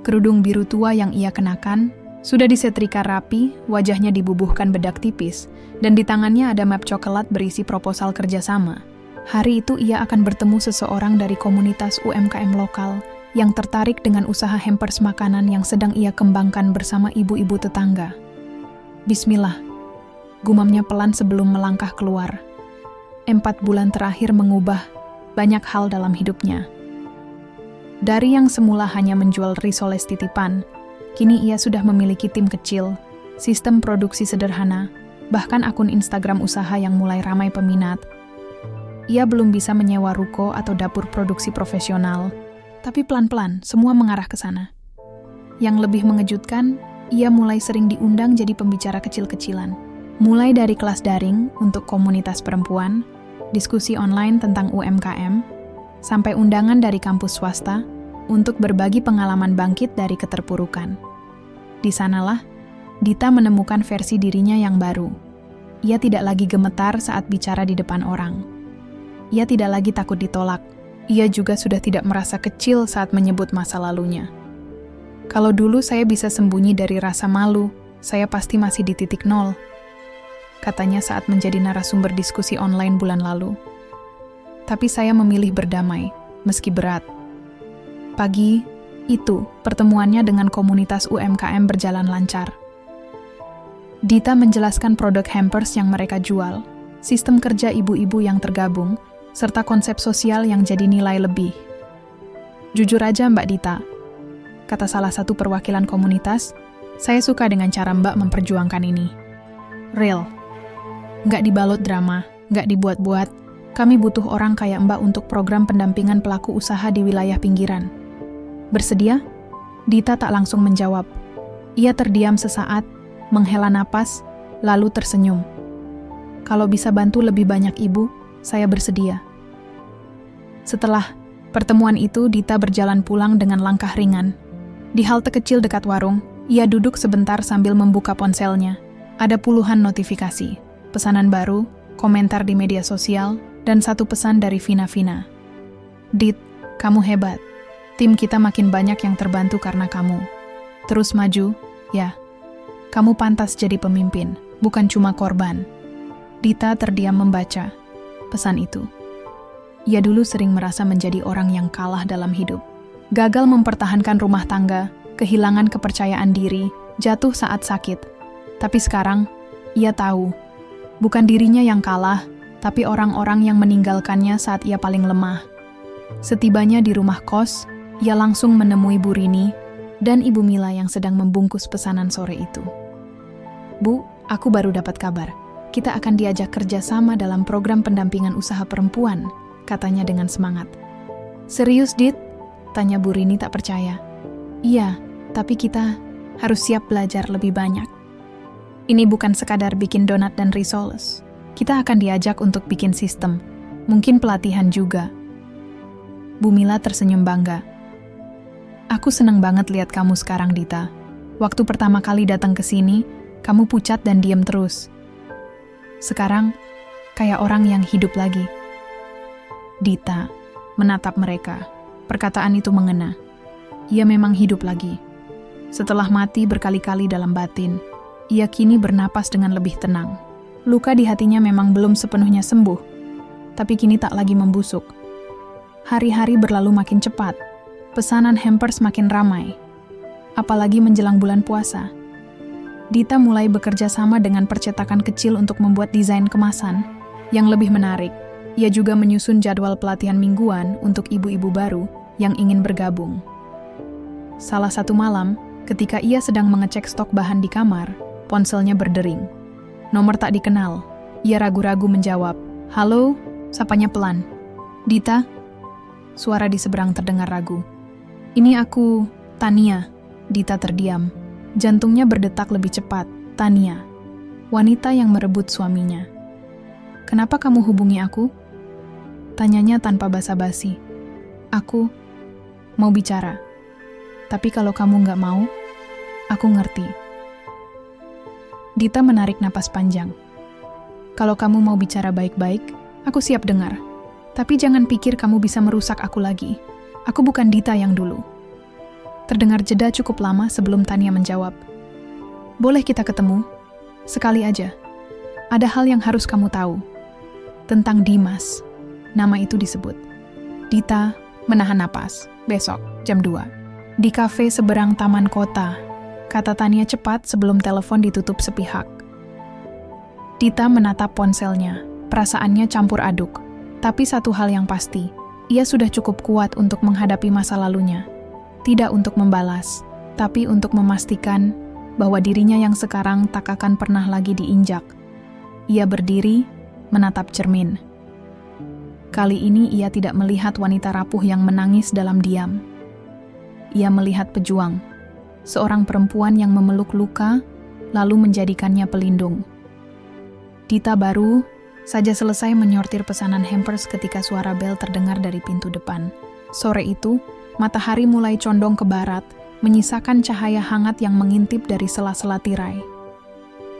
Kerudung biru tua yang ia kenakan sudah disetrika rapi, wajahnya dibubuhkan bedak tipis, dan di tangannya ada map coklat berisi proposal kerjasama. Hari itu ia akan bertemu seseorang dari komunitas UMKM lokal yang tertarik dengan usaha hampers makanan yang sedang ia kembangkan bersama ibu-ibu tetangga. "Bismillah," gumamnya pelan sebelum melangkah keluar. 4 bulan terakhir mengubah banyak hal dalam hidupnya. Dari yang semula hanya menjual risoles titipan, kini ia sudah memiliki tim kecil, sistem produksi sederhana, bahkan akun Instagram usaha yang mulai ramai peminat. Ia belum bisa menyewa ruko atau dapur produksi profesional, tapi pelan-pelan semua mengarah ke sana. Yang lebih mengejutkan, ia mulai sering diundang jadi pembicara kecil-kecilan. Mulai dari kelas daring untuk komunitas perempuan, diskusi online tentang UMKM, sampai undangan dari kampus swasta untuk berbagi pengalaman bangkit dari keterpurukan. Di sanalah, Dita menemukan versi dirinya yang baru. Ia tidak lagi gemetar saat bicara di depan orang. Ia tidak lagi takut ditolak. Ia juga sudah tidak merasa kecil saat menyebut masa lalunya. "Kalau dulu saya bisa sembunyi dari rasa malu, saya pasti masih di titik nol," katanya saat menjadi narasumber diskusi online bulan lalu. "Tapi saya memilih berdamai, meski berat." Pagi itu, pertemuannya dengan komunitas UMKM berjalan lancar. Dita menjelaskan produk hampers yang mereka jual, sistem kerja ibu-ibu yang tergabung, serta konsep sosial yang jadi nilai lebih. "Jujur aja Mbak Dita," kata salah satu perwakilan komunitas, "saya suka dengan cara Mbak memperjuangkan ini. Real. Nggak dibalut drama, nggak dibuat-buat. Kami butuh orang kayak Mbak untuk program pendampingan pelaku usaha di wilayah pinggiran. Bersedia?" Dita tak langsung menjawab. Ia terdiam sesaat, menghela napas, lalu tersenyum. "Kalau bisa bantu lebih banyak ibu, saya bersedia." Setelah pertemuan itu, Dita berjalan pulang dengan langkah ringan. Di halte kecil dekat warung, ia duduk sebentar sambil membuka ponselnya. Ada puluhan notifikasi. Pesanan baru, komentar di media sosial, dan satu pesan dari Vina. "Dit, kamu hebat. Tim kita makin banyak yang terbantu karena kamu. Terus maju, ya. Kamu pantas jadi pemimpin, bukan cuma korban." Dita terdiam membaca pesan itu. Ia dulu sering merasa menjadi orang yang kalah dalam hidup. Gagal mempertahankan rumah tangga, kehilangan kepercayaan diri, jatuh saat sakit. Tapi sekarang, ia tahu bukan dirinya yang kalah, tapi orang-orang yang meninggalkannya saat ia paling lemah. Setibanya di rumah kos, ia langsung menemui Bu Rini dan Ibu Mila yang sedang membungkus pesanan sore itu. "Bu, aku baru dapat kabar. Kita akan diajak kerja sama dalam program pendampingan usaha perempuan," katanya dengan semangat. "Serius, Dit?" tanya Bu Rini tak percaya. "Iya, tapi kita harus siap belajar lebih banyak. Ini bukan sekadar bikin donat dan risoles. Kita akan diajak untuk bikin sistem, mungkin pelatihan juga." Bu Mila tersenyum bangga. "Aku seneng banget lihat kamu sekarang, Dita. Waktu pertama kali datang ke sini, kamu pucat dan diem terus. Sekarang, kayak orang yang hidup lagi." Dita menatap mereka. Perkataan itu mengena. Ia memang hidup lagi. Setelah mati berkali-kali dalam batin, ia kini bernapas dengan lebih tenang. Luka di hatinya memang belum sepenuhnya sembuh, tapi kini tak lagi membusuk. Hari-hari berlalu makin cepat. Pesanan hampers makin ramai. Apalagi menjelang bulan puasa. Dita mulai bekerja sama dengan percetakan kecil untuk membuat desain kemasan yang lebih menarik. Ia juga menyusun jadwal pelatihan mingguan untuk ibu-ibu baru yang ingin bergabung. Salah satu malam, ketika ia sedang mengecek stok bahan di kamar, ponselnya berdering. Nomor tak dikenal. Ia ragu-ragu menjawab. "Halo?" sapanya pelan. "Dita?" Suara di seberang terdengar ragu. "Ini aku, Tania." Dita terdiam. Jantungnya berdetak lebih cepat. "Tania, wanita yang merebut suaminya. Kenapa kamu hubungi aku?" Tanyanya tanpa basa-basi. "Aku mau bicara. Tapi kalau kamu nggak mau, aku ngerti." Dita menarik napas panjang. "Kalau kamu mau bicara baik-baik, aku siap dengar. Tapi jangan pikir kamu bisa merusak aku lagi. Aku bukan Dita yang dulu." Terdengar jeda cukup lama sebelum Tania menjawab. "Boleh kita ketemu? Sekali aja. Ada hal yang harus kamu tahu. Tentang Dimas." Nama itu disebut. Dita menahan napas. "Besok, jam 2. Di kafe seberang taman kota," kata Tania cepat sebelum telepon ditutup sepihak. Dita menatap ponselnya. Perasaannya campur aduk. Tapi satu hal yang pasti, ia sudah cukup kuat untuk menghadapi masa lalunya. Tidak untuk membalas, tapi untuk memastikan bahwa dirinya yang sekarang tak akan pernah lagi diinjak. Ia berdiri, menatap cermin. Kali ini ia tidak melihat wanita rapuh yang menangis dalam diam. Ia melihat pejuang, seorang perempuan yang memeluk luka, lalu menjadikannya pelindung. Dita baru saja selesai menyortir pesanan hampers ketika suara bel terdengar dari pintu depan. Sore itu, matahari mulai condong ke barat, menyisakan cahaya hangat yang mengintip dari sela-sela tirai.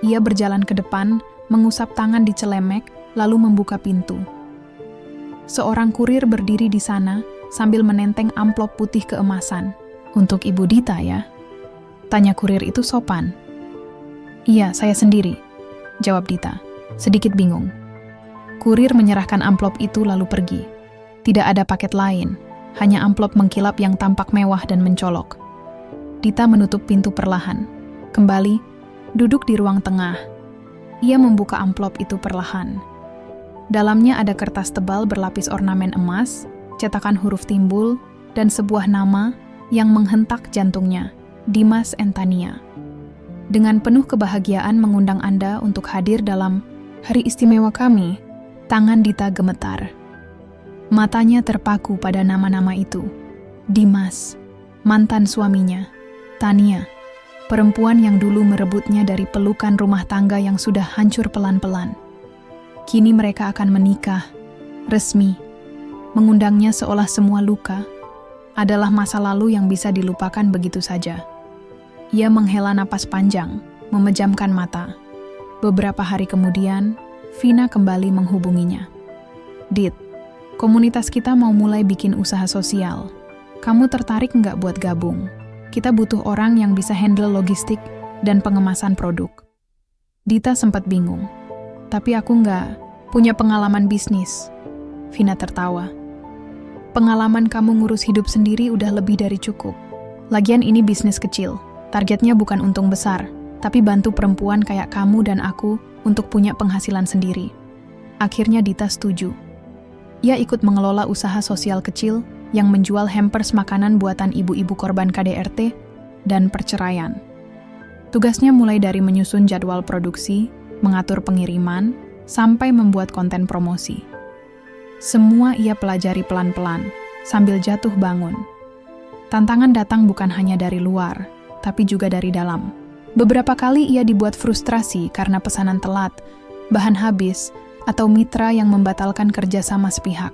Ia berjalan ke depan, mengusap tangan di celemek, lalu membuka pintu. Seorang kurir berdiri di sana sambil menenteng amplop putih keemasan. "Untuk Ibu Dita ya?" tanya kurir itu sopan. "Iya, saya sendiri," jawab Dita, sedikit bingung. Kurir menyerahkan amplop itu lalu pergi. Tidak ada paket lain, hanya amplop mengkilap yang tampak mewah dan mencolok. Dita menutup pintu perlahan. Kembali, duduk di ruang tengah. Ia membuka amplop itu perlahan. Dalamnya ada kertas tebal berlapis ornamen emas, cetakan huruf timbul, dan sebuah nama yang menghentak jantungnya, Dimas and Tania. "Dengan penuh kebahagiaan mengundang Anda untuk hadir dalam hari istimewa kami." Tangan Dita gemetar. Matanya terpaku pada nama-nama itu. Dimas, mantan suaminya. Tania, perempuan yang dulu merebutnya dari pelukan rumah tangga yang sudah hancur pelan-pelan. Kini mereka akan menikah, resmi. Mengundangnya seolah semua luka adalah masa lalu yang bisa dilupakan begitu saja. Ia menghela napas panjang, memejamkan mata. Beberapa hari kemudian, Vina kembali menghubunginya. "Dit, komunitas kita mau mulai bikin usaha sosial. Kamu tertarik nggak buat gabung? Kita butuh orang yang bisa handle logistik dan pengemasan produk." Dita sempat bingung. "Tapi aku nggak punya pengalaman bisnis." Vina tertawa. "Pengalaman kamu ngurus hidup sendiri udah lebih dari cukup. Lagian ini bisnis kecil. Targetnya bukan untung besar, tapi bantu perempuan kayak kamu dan aku untuk punya penghasilan sendiri." Akhirnya Dita setuju. Ia ikut mengelola usaha sosial kecil yang menjual hampers makanan buatan ibu-ibu korban KDRT dan perceraian. Tugasnya mulai dari menyusun jadwal produksi, mengatur pengiriman, sampai membuat konten promosi. Semua ia pelajari pelan-pelan, sambil jatuh bangun. Tantangan datang bukan hanya dari luar, tapi juga dari dalam. Beberapa kali ia dibuat frustrasi karena pesanan telat, bahan habis, atau mitra yang membatalkan kerjasama sepihak.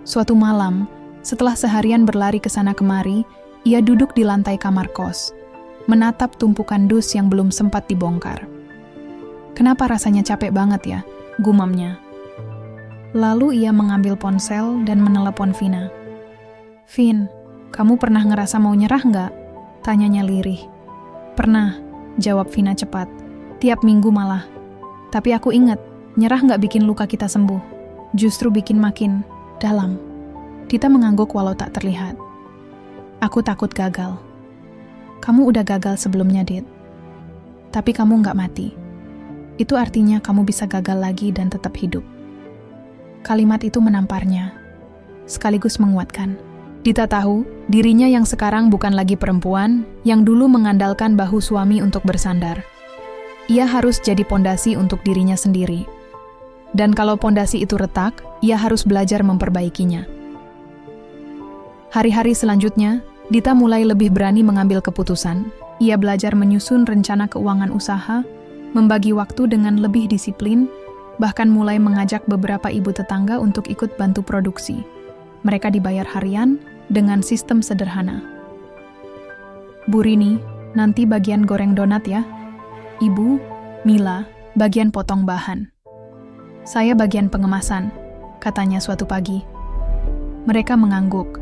Suatu malam, setelah seharian berlari ke sana kemari, ia duduk di lantai kamar kos, menatap tumpukan dus yang belum sempat dibongkar. "Kenapa rasanya capek banget ya?" gumamnya. Lalu ia mengambil ponsel dan menelepon Vina. "Vin, kamu pernah ngerasa mau nyerah nggak?" tanyanya lirih. "Pernah," jawab Vina cepat. "Tiap minggu malah. Tapi aku ingat, nyerah nggak bikin luka kita sembuh. Justru bikin makin dalam." Dita mengangguk walau tak terlihat. "Aku takut gagal." "Kamu udah gagal sebelumnya, Dit. Tapi kamu nggak mati. Itu artinya kamu bisa gagal lagi dan tetap hidup." Kalimat itu menamparnya, sekaligus menguatkan. Dita tahu, dirinya yang sekarang bukan lagi perempuan yang dulu mengandalkan bahu suami untuk bersandar. Ia harus jadi pondasi untuk dirinya sendiri. Dan kalau pondasi itu retak, ia harus belajar memperbaikinya. Hari-hari selanjutnya, Dita mulai lebih berani mengambil keputusan. Ia belajar menyusun rencana keuangan usaha, membagi waktu dengan lebih disiplin, bahkan mulai mengajak beberapa ibu tetangga untuk ikut bantu produksi. Mereka dibayar harian dengan sistem sederhana. "Bu Rini, nanti bagian goreng donat ya. Ibu, Mila, bagian potong bahan. Saya bagian pengemasan," katanya suatu pagi. Mereka mengangguk,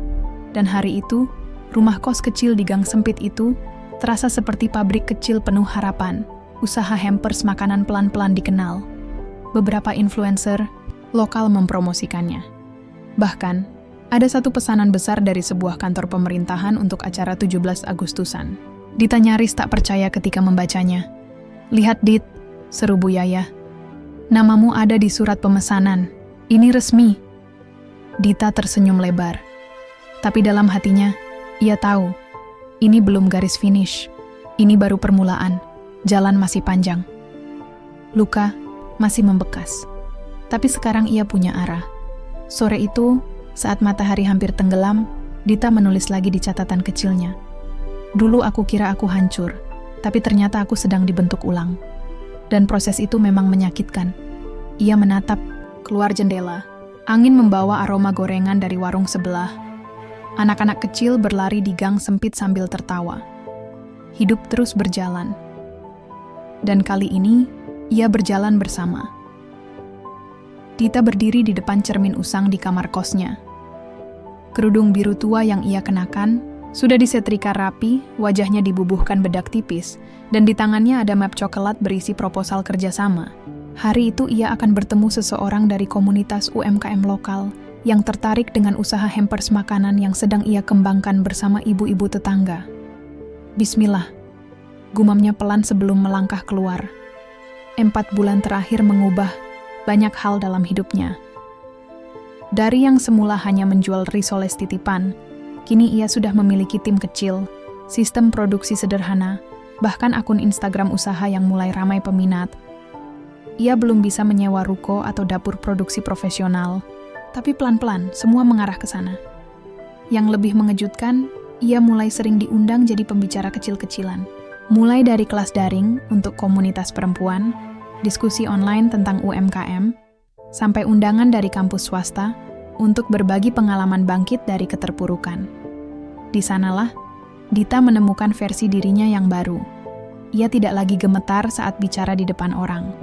dan hari itu, rumah kos kecil di gang sempit itu terasa seperti pabrik kecil penuh harapan. Usaha hampers makanan pelan-pelan dikenal. Beberapa influencer lokal mempromosikannya. Bahkan, ada satu pesanan besar dari sebuah kantor pemerintahan untuk acara 17 Agustusan. Dita nyaris tak percaya ketika membacanya. "Lihat, Dit," seru Bu Yaya. "Namamu ada di surat pemesanan. Ini resmi." Dita tersenyum lebar. Tapi dalam hatinya, ia tahu, ini belum garis finish. Ini baru permulaan. Jalan masih panjang. Luka masih membekas. Tapi sekarang ia punya arah. Sore itu, saat matahari hampir tenggelam, Dita menulis lagi di catatan kecilnya. "Dulu aku kira aku hancur, tapi ternyata aku sedang dibentuk ulang. Dan proses itu memang menyakitkan." Ia menatap keluar jendela. Angin membawa aroma gorengan dari warung sebelah. Anak-anak kecil berlari di gang sempit sambil tertawa. Hidup terus berjalan. Dan kali ini, ia berjalan bersama. Dita berdiri di depan cermin usang di kamar kosnya. Kerudung biru tua yang ia kenakan sudah disetrika rapi, wajahnya dibubuhkan bedak tipis, dan di tangannya ada map coklat berisi proposal kerjasama. Hari itu ia akan bertemu seseorang dari komunitas UMKM lokal yang tertarik dengan usaha hampers makanan yang sedang ia kembangkan bersama ibu-ibu tetangga. "Bismillah," gumamnya pelan sebelum melangkah keluar. 4 bulan terakhir mengubah banyak hal dalam hidupnya. Dari yang semula hanya menjual risoles titipan, kini ia sudah memiliki tim kecil, sistem produksi sederhana, bahkan akun Instagram usaha yang mulai ramai peminat. Ia belum bisa menyewa ruko atau dapur produksi profesional, tapi pelan-pelan semua mengarah ke sana. Yang lebih mengejutkan, ia mulai sering diundang jadi pembicara kecil-kecilan. Mulai dari kelas daring untuk komunitas perempuan, diskusi online tentang UMKM, sampai undangan dari kampus swasta untuk berbagi pengalaman bangkit dari keterpurukan. Di sanalah, Dita menemukan versi dirinya yang baru. Ia tidak lagi gemetar saat bicara di depan orang.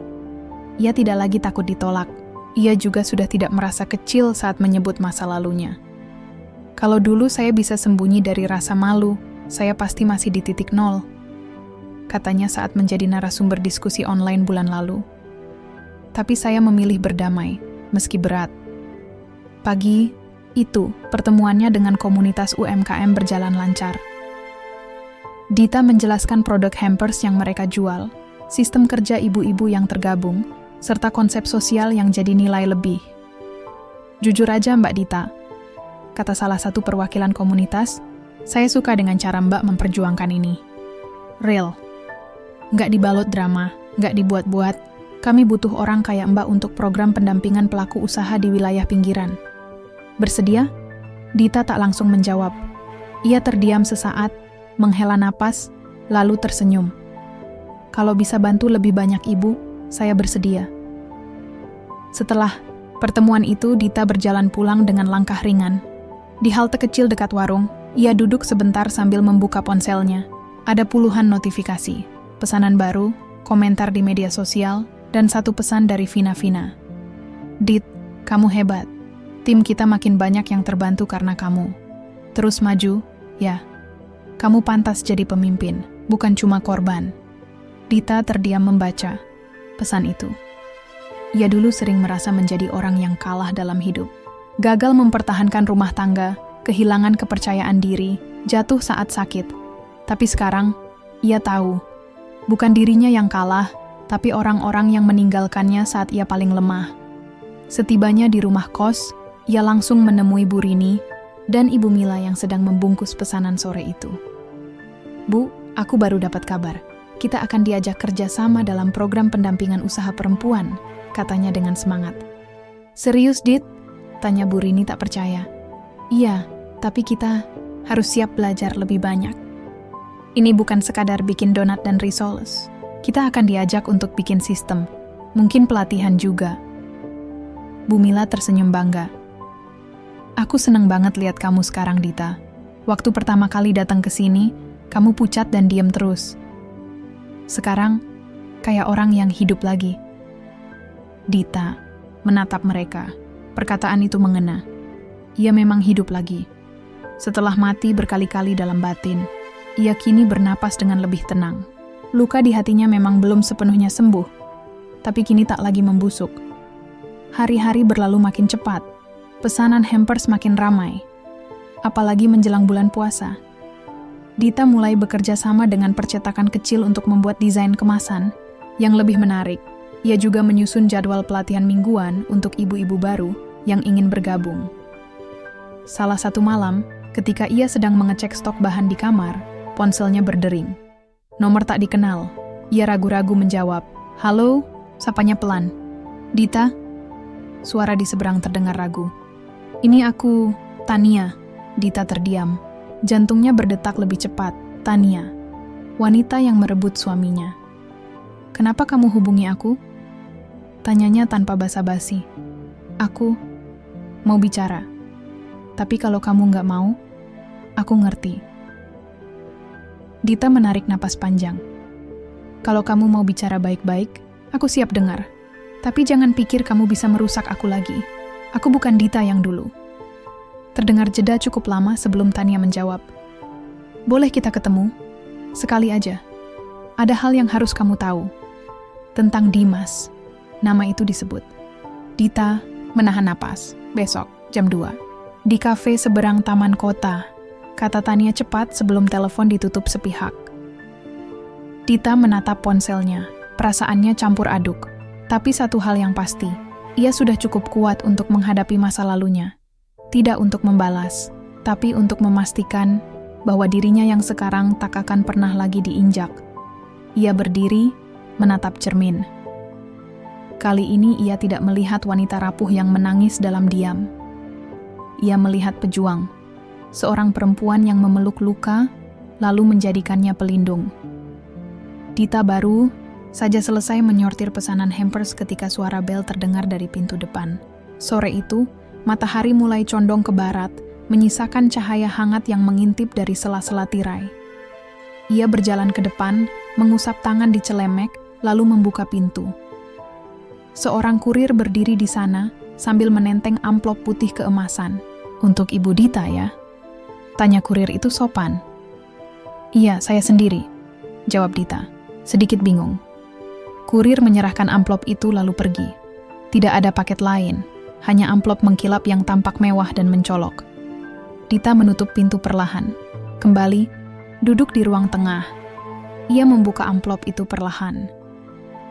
Ia tidak lagi takut ditolak. Ia juga sudah tidak merasa kecil saat menyebut masa lalunya. "Kalau dulu saya bisa sembunyi dari rasa malu, saya pasti masih di titik nol," katanya saat menjadi narasumber diskusi online bulan lalu. "Tapi saya memilih berdamai, meski berat." Pagi itu, pertemuannya dengan komunitas UMKM berjalan lancar. Dita menjelaskan produk hampers yang mereka jual, sistem kerja ibu-ibu yang tergabung, serta konsep sosial yang jadi nilai lebih. "Jujur aja Mbak Dita," kata salah satu perwakilan komunitas, Saya suka dengan cara Mbak memperjuangkan ini. Real. Nggak dibalut drama, nggak dibuat-buat. Kami butuh orang kayak Mbak untuk program pendampingan pelaku usaha di wilayah pinggiran. Bersedia? Dita tak langsung menjawab. Ia terdiam sesaat, menghela napas, lalu tersenyum. Kalau bisa bantu lebih banyak ibu, saya bersedia. Setelah pertemuan itu, Dita berjalan pulang dengan langkah ringan. Di halte kecil dekat warung, ia duduk sebentar sambil membuka ponselnya. Ada puluhan notifikasi, pesanan baru, komentar di media sosial, dan satu pesan dari Vina. Dit, kamu hebat. Tim kita makin banyak yang terbantu karena kamu. Terus maju, ya. Kamu pantas jadi pemimpin, bukan cuma korban. Dita terdiam membaca pesan itu. Ia dulu sering merasa menjadi orang yang kalah dalam hidup. Gagal mempertahankan rumah tangga, kehilangan kepercayaan diri, jatuh saat sakit. Tapi sekarang, ia tahu, bukan dirinya yang kalah, tapi orang-orang yang meninggalkannya saat ia paling lemah. Setibanya di rumah kos, ia langsung menemui Bu Rini dan Ibu Mila yang sedang membungkus pesanan sore itu. Bu, aku baru dapat kabar. Kita akan diajak kerja sama dalam program pendampingan usaha perempuan, katanya dengan semangat. Serius, Dit? Tanya Bu Rini tak percaya. Iya, tapi kita harus siap belajar lebih banyak. Ini bukan sekadar bikin donat dan risoles. Kita akan diajak untuk bikin sistem, mungkin pelatihan juga. Bu Mila tersenyum bangga. Aku seneng banget lihat kamu sekarang, Dita. Waktu pertama kali datang ke sini, kamu pucat dan diam terus. Sekarang, kayak orang yang hidup lagi. Dita menatap mereka. Perkataan itu mengena. Ia memang hidup lagi. Setelah mati berkali-kali dalam batin, ia kini bernapas dengan lebih tenang. Luka di hatinya memang belum sepenuhnya sembuh, tapi kini tak lagi membusuk. Hari-hari berlalu makin cepat. Pesanan hampers makin ramai. Apalagi menjelang bulan puasa. Dita mulai bekerja sama dengan percetakan kecil untuk membuat desain kemasan yang lebih menarik. Ia juga menyusun jadwal pelatihan mingguan untuk ibu-ibu baru yang ingin bergabung. Salah satu malam, ketika ia sedang mengecek stok bahan di kamar, ponselnya berdering. Nomor tak dikenal. Ia ragu-ragu menjawab. Halo, sapanya pelan. Dita? Suara di seberang terdengar ragu. Ini aku, Tania. Dita terdiam. Jantungnya berdetak lebih cepat. Tania. Wanita yang merebut suaminya. Kenapa kamu hubungi aku? Tanyanya tanpa basa-basi. Aku mau bicara. Tapi kalau kamu nggak mau, aku ngerti. Dita menarik napas panjang. Kalau kamu mau bicara baik-baik, aku siap dengar. Tapi jangan pikir kamu bisa merusak aku lagi. Aku bukan Dita yang dulu. Terdengar jeda cukup lama sebelum Tania menjawab. Boleh kita ketemu? Sekali aja. Ada hal yang harus kamu tahu. Tentang Dimas. Nama itu disebut. Dita menahan napas. Besok, jam 2. Di kafe seberang taman kota. Kata Tania cepat sebelum telepon ditutup sepihak. Dita menatap ponselnya. Perasaannya campur aduk. Tapi satu hal yang pasti, ia sudah cukup kuat untuk menghadapi masa lalunya. Tidak untuk membalas, tapi untuk memastikan bahwa dirinya yang sekarang tak akan pernah lagi diinjak. Ia berdiri, menatap cermin. Kali ini ia tidak melihat wanita rapuh yang menangis dalam diam. Ia melihat pejuang, seorang perempuan yang memeluk luka, lalu menjadikannya pelindung. Dita baru saja selesai menyortir pesanan hampers ketika suara bel terdengar dari pintu depan. Sore itu, matahari mulai condong ke barat, menyisakan cahaya hangat yang mengintip dari sela-sela tirai. Ia berjalan ke depan, mengusap tangan di celemek, lalu membuka pintu. Seorang kurir berdiri di sana, sambil menenteng amplop putih keemasan. Untuk Ibu Dita ya? Tanya kurir itu sopan. Iya, saya sendiri, jawab Dita, sedikit bingung. Kurir menyerahkan amplop itu lalu pergi. Tidak ada paket lain, hanya amplop mengkilap yang tampak mewah dan mencolok. Dita menutup pintu perlahan. Kembali, duduk di ruang tengah. Ia membuka amplop itu perlahan.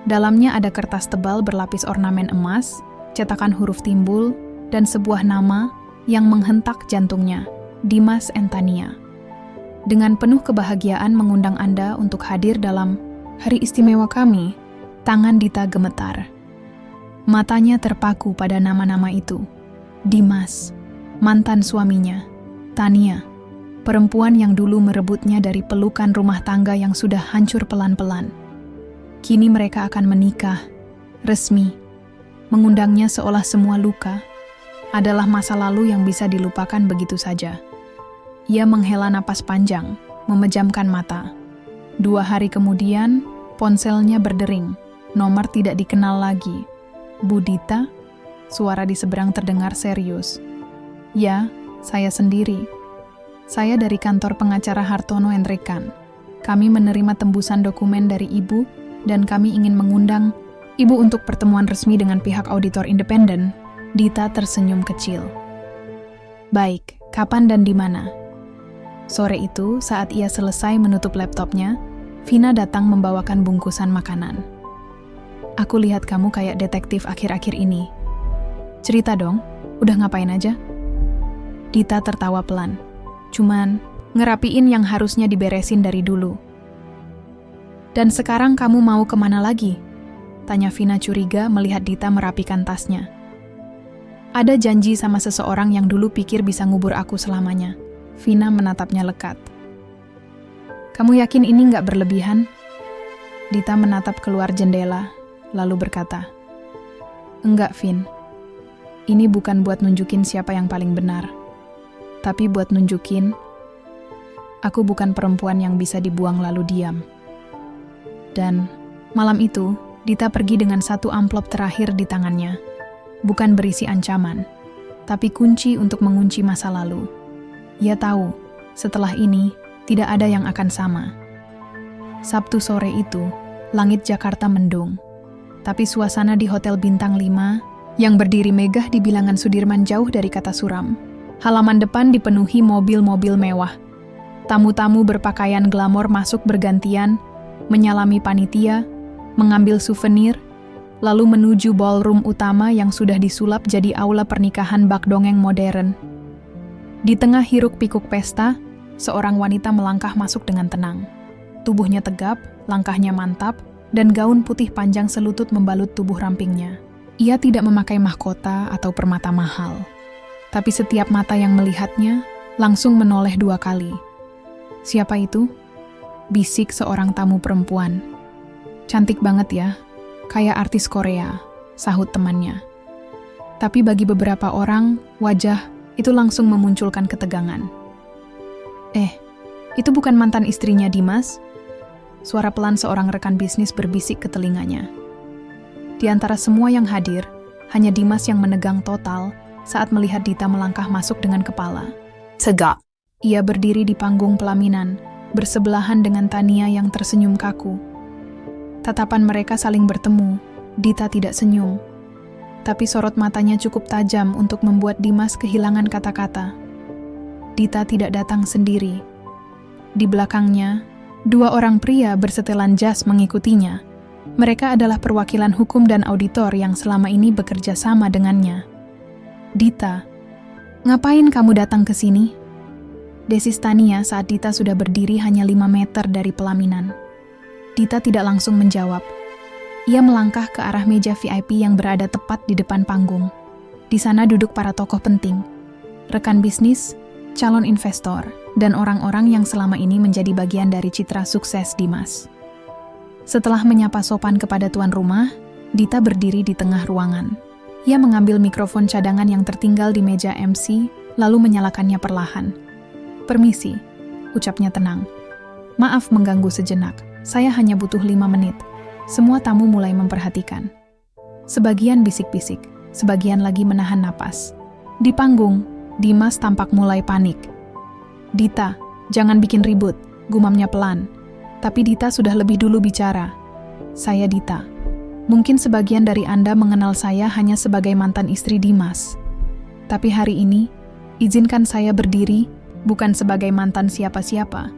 Dalamnya ada kertas tebal berlapis ornamen emas, cetakan huruf timbul, dan sebuah nama yang menghentak jantungnya, Dimas and Tania. Dengan penuh kebahagiaan mengundang Anda untuk hadir dalam hari istimewa kami. Tangan Dita gemetar. Matanya terpaku pada nama-nama itu. Dimas, mantan suaminya. Tania, perempuan yang dulu merebutnya dari pelukan rumah tangga yang sudah hancur pelan-pelan. Kini mereka akan menikah, resmi. Mengundangnya seolah semua luka adalah masa lalu yang bisa dilupakan begitu saja. Ia menghela napas panjang, memejamkan mata. 2 hari kemudian, ponselnya berdering. Nomor tidak dikenal lagi. Bu Dita? Suara di seberang terdengar serius. Ya, saya sendiri. Saya dari kantor pengacara Hartono & Rekan. Kami menerima tembusan dokumen dari Ibu dan kami ingin mengundang Ibu untuk pertemuan resmi dengan pihak auditor independen. Dita tersenyum kecil. Baik, kapan dan di mana? Sore itu, saat ia selesai menutup laptopnya, Vina datang membawakan bungkusan makanan. Aku lihat kamu kayak detektif akhir-akhir ini. Cerita dong, udah ngapain aja? Dita tertawa pelan. Cuman, ngerapiin yang harusnya diberesin dari dulu. Dan sekarang kamu mau kemana lagi? Tanya Vina curiga melihat Dita merapikan tasnya. Ada janji sama seseorang yang dulu pikir bisa ngubur aku selamanya. Vina menatapnya lekat. Kamu yakin ini nggak berlebihan? Dita menatap keluar jendela, lalu berkata, Enggak, Vin. Ini bukan buat nunjukin siapa yang paling benar. Tapi buat nunjukin, aku bukan perempuan yang bisa dibuang lalu diam. Dan malam itu, Dita pergi dengan 1 amplop terakhir di tangannya. Bukan berisi ancaman, tapi kunci untuk mengunci masa lalu. Ia tahu, setelah ini, tidak ada yang akan sama. Sabtu sore itu, langit Jakarta mendung. Tapi suasana di Hotel Bintang 5, yang berdiri megah di bilangan Sudirman jauh dari kata suram. Halaman depan dipenuhi mobil-mobil mewah. Tamu-tamu berpakaian glamor masuk bergantian, menyalami panitia, mengambil souvenir, lalu menuju ballroom utama yang sudah disulap jadi aula pernikahan bak dongeng modern. Di tengah hiruk-pikuk pesta, seorang wanita melangkah masuk dengan tenang. Tubuhnya tegap, langkahnya mantap, dan gaun putih panjang selutut membalut tubuh rampingnya. Ia tidak memakai mahkota atau permata mahal. Tapi setiap mata yang melihatnya langsung menoleh 2 kali. Siapa itu? Bisik seorang tamu perempuan. Cantik banget ya, kayak artis Korea, sahut temannya. Tapi bagi beberapa orang, wajah itu langsung memunculkan ketegangan. Itu bukan mantan istrinya Dimas? Suara pelan seorang rekan bisnis berbisik ke telinganya. Di antara semua yang hadir, hanya Dimas yang menegang total saat melihat Dita melangkah masuk dengan kepala tegak. Ia berdiri di panggung pelaminan, bersebelahan dengan Tania yang tersenyum kaku. Tatapan mereka saling bertemu. Dita tidak senyum, tapi sorot matanya cukup tajam untuk membuat Dimas kehilangan kata-kata. Dita tidak datang sendiri. Di belakangnya, 2 orang pria bersetelan jas mengikutinya. Mereka adalah perwakilan hukum dan auditor yang selama ini bekerja sama dengannya. Dita, ngapain kamu datang ke sini? Desis Tania saat Dita sudah berdiri hanya 5 meter dari pelaminan. Dita tidak langsung menjawab. Ia melangkah ke arah meja VIP yang berada tepat di depan panggung. Di sana duduk para tokoh penting, rekan bisnis, calon investor, dan orang-orang yang selama ini menjadi bagian dari citra sukses Dimas. Setelah menyapa sopan kepada tuan rumah, Dita berdiri di tengah ruangan. Ia mengambil mikrofon cadangan yang tertinggal di meja MC, lalu menyalakannya perlahan. Permisi, ucapnya tenang. Maaf mengganggu sejenak, saya hanya butuh 5 menit. Semua tamu mulai memperhatikan. Sebagian bisik-bisik, sebagian lagi menahan napas. Di panggung, Dimas tampak mulai panik. Dita, jangan bikin ribut, gumamnya pelan. Tapi Dita sudah lebih dulu bicara. Saya Dita. Mungkin sebagian dari Anda mengenal saya hanya sebagai mantan istri Dimas. Tapi hari ini, izinkan saya berdiri bukan sebagai mantan siapa-siapa,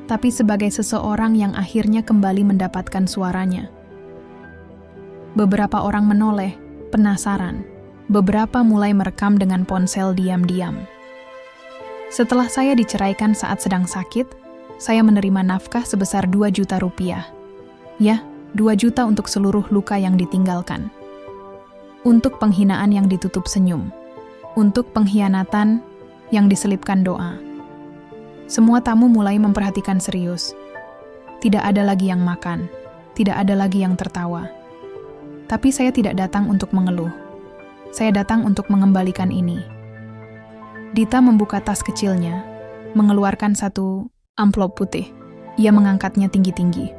tapi sebagai seseorang yang akhirnya kembali mendapatkan suaranya. Beberapa orang menoleh, penasaran. Beberapa mulai merekam dengan ponsel diam-diam. Setelah saya diceraikan saat sedang sakit, saya menerima nafkah sebesar 2 juta rupiah. Ya, 2 juta untuk seluruh luka yang ditinggalkan. Untuk penghinaan yang ditutup senyum. Untuk pengkhianatan yang diselipkan doa. Semua tamu mulai memperhatikan serius. Tidak ada lagi yang makan, tidak ada lagi yang tertawa. Tapi saya tidak datang untuk mengeluh. Saya datang untuk mengembalikan ini. Dita membuka tas kecilnya, mengeluarkan satu amplop putih. Ia mengangkatnya tinggi-tinggi.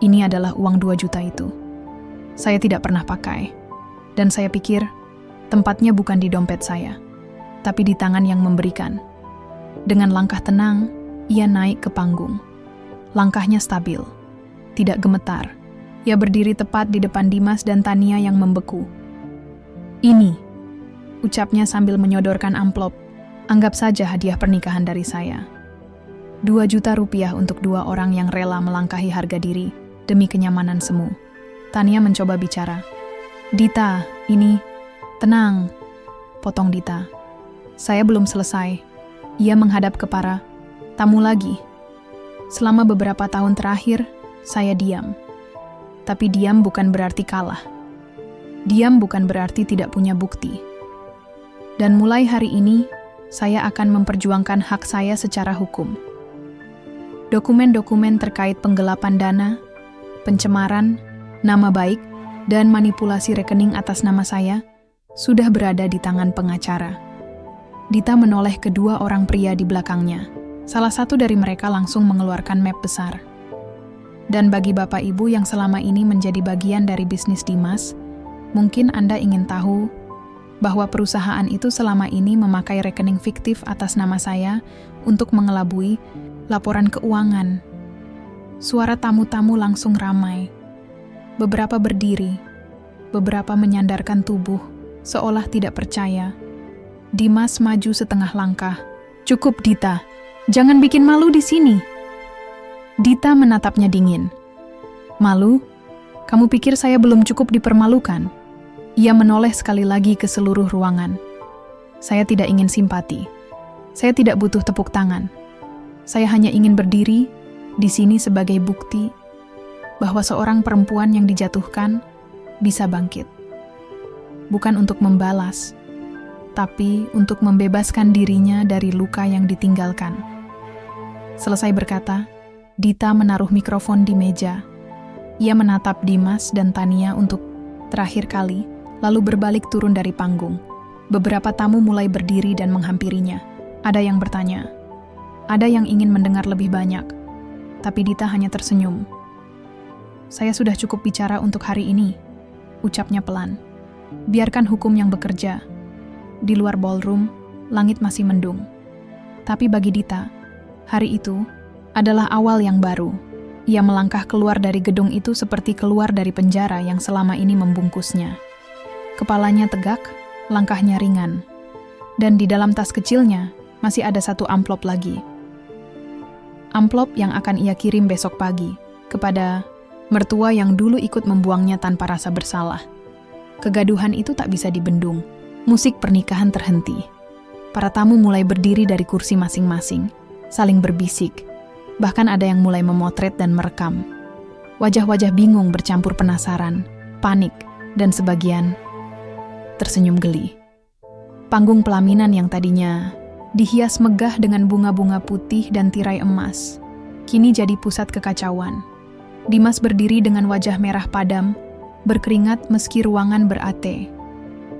Ini adalah uang 2 juta itu. Saya tidak pernah pakai. Dan saya pikir, tempatnya bukan di dompet saya, tapi di tangan yang memberikan. Dengan langkah tenang, ia naik ke panggung. Langkahnya stabil, tidak gemetar. Ia berdiri tepat di depan Dimas dan Tania yang membeku. Ini, ucapnya sambil menyodorkan amplop. Anggap saja hadiah pernikahan dari saya. 2 juta rupiah untuk 2 orang yang rela melangkahi harga diri demi kenyamanan semu. Tania mencoba bicara. Dita, ini, tenang, potong Dita. Saya belum selesai. Ia menghadap ke para tamu lagi. Selama beberapa tahun terakhir, saya diam. Tapi diam bukan berarti kalah. Diam bukan berarti tidak punya bukti. Dan mulai hari ini, saya akan memperjuangkan hak saya secara hukum. Dokumen-dokumen terkait penggelapan dana, pencemaran, nama baik, dan manipulasi rekening atas nama saya sudah berada di tangan pengacara. Dita menoleh kedua orang pria di belakangnya. Salah satu dari mereka langsung mengeluarkan map besar. Dan bagi Bapak Ibu yang selama ini menjadi bagian dari bisnis Dimas, mungkin Anda ingin tahu bahwa perusahaan itu selama ini memakai rekening fiktif atas nama saya untuk mengelabui laporan keuangan. Suara tamu-tamu langsung ramai. Beberapa berdiri, beberapa menyandarkan tubuh, seolah tidak percaya. Dimas maju setengah langkah. Cukup, Dita. Jangan bikin malu di sini. Dita menatapnya dingin. Malu? Kamu pikir saya belum cukup dipermalukan? Ia menoleh sekali lagi ke seluruh ruangan. Saya tidak ingin simpati. Saya tidak butuh tepuk tangan. Saya hanya ingin berdiri di sini sebagai bukti bahwa seorang perempuan yang dijatuhkan bisa bangkit. Bukan untuk membalas, tapi untuk membebaskan dirinya dari luka yang ditinggalkan. Selesai berkata, Dita menaruh mikrofon di meja. Ia menatap Dimas dan Tania untuk terakhir kali, lalu berbalik turun dari panggung. Beberapa tamu mulai berdiri dan menghampirinya. Ada yang bertanya, ada yang ingin mendengar lebih banyak, tapi Dita hanya tersenyum. Saya sudah cukup bicara untuk hari ini, ucapnya pelan. Biarkan hukum yang bekerja. Di luar ballroom, langit masih mendung. Tapi bagi Dita, hari itu adalah awal yang baru. Ia melangkah keluar dari gedung itu seperti keluar dari penjara yang selama ini membungkusnya. Kepalanya tegak, langkahnya ringan. Dan di dalam tas kecilnya masih ada satu amplop lagi. Amplop yang akan ia kirim besok pagi kepada mertua yang dulu ikut membuangnya tanpa rasa bersalah. Kegaduhan itu tak bisa dibendung. Musik pernikahan terhenti. Para tamu mulai berdiri dari kursi masing-masing, saling berbisik. Bahkan ada yang mulai memotret dan merekam. Wajah-wajah bingung bercampur penasaran, panik, dan sebagian tersenyum geli. Panggung pelaminan yang tadinya dihias megah dengan bunga-bunga putih dan tirai emas, kini jadi pusat kekacauan. Dimas berdiri dengan wajah merah padam, berkeringat meski ruangan ber-AC.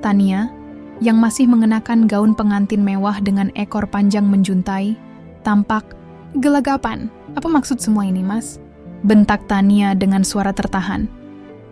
Tania, yang masih mengenakan gaun pengantin mewah dengan ekor panjang menjuntai, tampak gelagapan. Apa maksud semua ini, Mas? Bentak Tania dengan suara tertahan.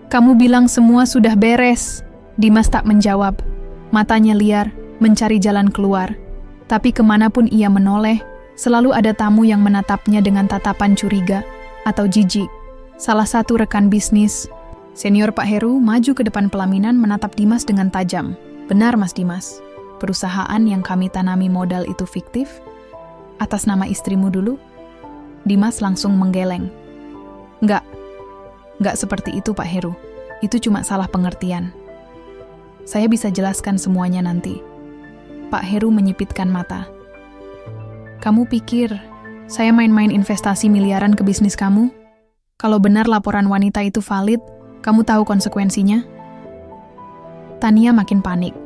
Kamu bilang semua sudah beres. Dimas tak menjawab. Matanya liar, mencari jalan keluar. Tapi kemanapun ia menoleh, selalu ada tamu yang menatapnya dengan tatapan curiga atau jijik. Salah satu rekan bisnis, senior Pak Heru, maju ke depan pelaminan menatap Dimas dengan tajam. Benar, Mas Dimas. Perusahaan yang kami tanami modal itu fiktif? Atas nama istrimu dulu? Dimas langsung menggeleng. Enggak seperti itu, Pak Heru. Itu cuma salah pengertian. Saya bisa jelaskan semuanya nanti. Pak Heru menyipitkan mata. Kamu pikir Saya main-main investasi miliaran ke bisnis kamu? Kalau benar laporan wanita itu valid, kamu tahu konsekuensinya? Tania makin panik.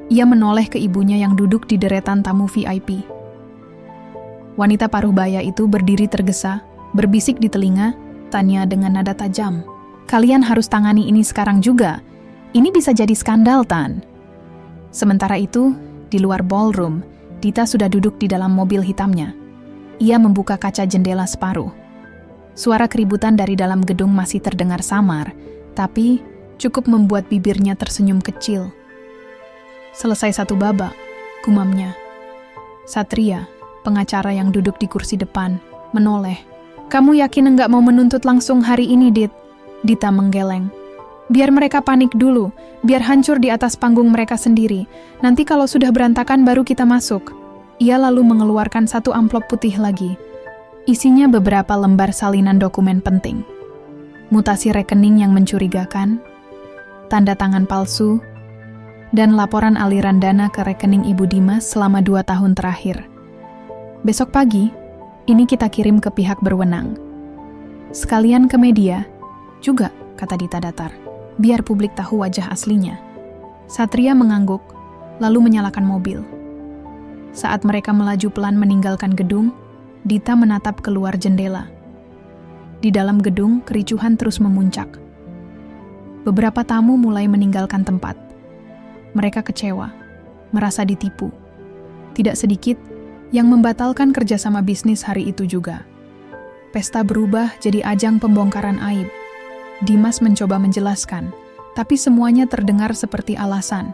Ia menoleh ke ibunya yang duduk di deretan tamu VIP. Wanita paruh baya itu berdiri tergesa, berbisik di telinga Tania dengan nada tajam. Kalian harus tangani ini sekarang juga. Ini bisa jadi skandal, Tan. Sementara itu, di luar ballroom, Dita sudah duduk di dalam mobil hitamnya. Ia membuka kaca jendela separuh. Suara keributan dari dalam gedung masih terdengar samar, tapi cukup membuat bibirnya tersenyum kecil. Selesai satu babak, gumamnya. Satria, pengacara yang duduk di kursi depan, menoleh. Kamu yakin enggak mau menuntut langsung hari ini, Dit? Dita menggeleng. Biar mereka panik dulu, biar hancur di atas panggung mereka sendiri. Nanti kalau sudah berantakan baru kita masuk. Ia lalu mengeluarkan satu amplop putih lagi. Isinya beberapa lembar salinan dokumen penting. Mutasi rekening yang mencurigakan, tanda tangan palsu, dan laporan aliran dana ke rekening Ibu Dimas selama 2 tahun terakhir. Besok pagi, ini kita kirim ke pihak berwenang. Sekalian ke media, juga, kata Dita datar, biar publik tahu wajah aslinya. Satria mengangguk, lalu menyalakan mobil. Saat mereka melaju pelan meninggalkan gedung, Dita menatap keluar jendela. Di dalam gedung, kericuhan terus memuncak. Beberapa tamu mulai meninggalkan tempat. Mereka kecewa, merasa ditipu. Tidak sedikit yang membatalkan kerjasama bisnis hari itu juga. Pesta berubah jadi ajang pembongkaran aib. Dimas mencoba menjelaskan, tapi semuanya terdengar seperti alasan.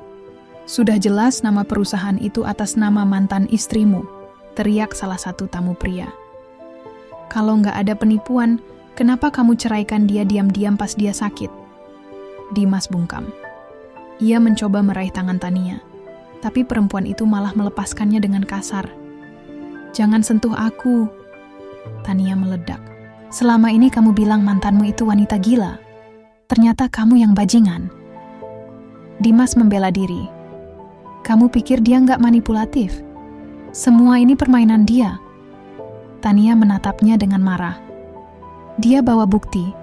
Sudah jelas nama perusahaan itu atas nama mantan istrimu, teriak salah satu tamu pria. Kalau nggak ada penipuan, kenapa kamu ceraikan dia diam-diam pas dia sakit? Dimas bungkam. Ia mencoba meraih tangan Tania, tapi perempuan itu malah melepaskannya dengan kasar. Jangan sentuh aku. Tania meledak. Selama ini kamu bilang mantanmu itu wanita gila. Ternyata kamu yang bajingan. Dimas membela diri. Kamu pikir dia nggak manipulatif? Semua ini permainan dia. Tania menatapnya dengan marah. Dia bawa bukti.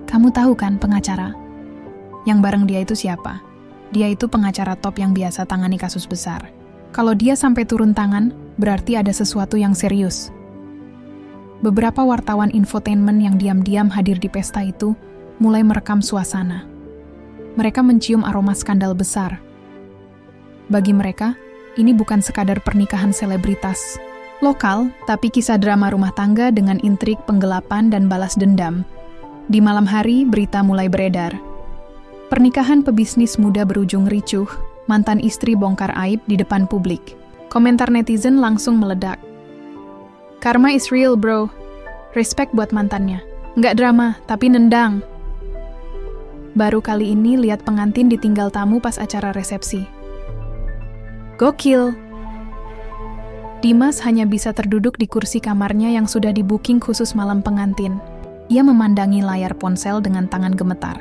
Kamu tahu kan pengacara? Yang bareng dia itu siapa? Dia itu pengacara top yang biasa tangani kasus besar. Kalau dia sampai turun tangan, berarti ada sesuatu yang serius. Beberapa wartawan infotainment yang diam-diam hadir di pesta itu mulai merekam suasana. Mereka mencium aroma skandal besar. Bagi mereka, ini bukan sekadar pernikahan selebritas lokal, tapi kisah drama rumah tangga dengan intrik penggelapan dan balas dendam. Di malam hari, berita mulai beredar. Pernikahan pebisnis muda berujung ricuh, mantan istri bongkar aib di depan publik. Komentar netizen langsung meledak. Karma is real, bro. Respect buat mantannya. Nggak drama, tapi nendang. Baru kali ini lihat pengantin ditinggal tamu pas acara resepsi. Gokil. Dimas hanya bisa terduduk di kursi kamarnya yang sudah di-booking khusus malam pengantin. Ia memandangi layar ponsel dengan tangan gemetar.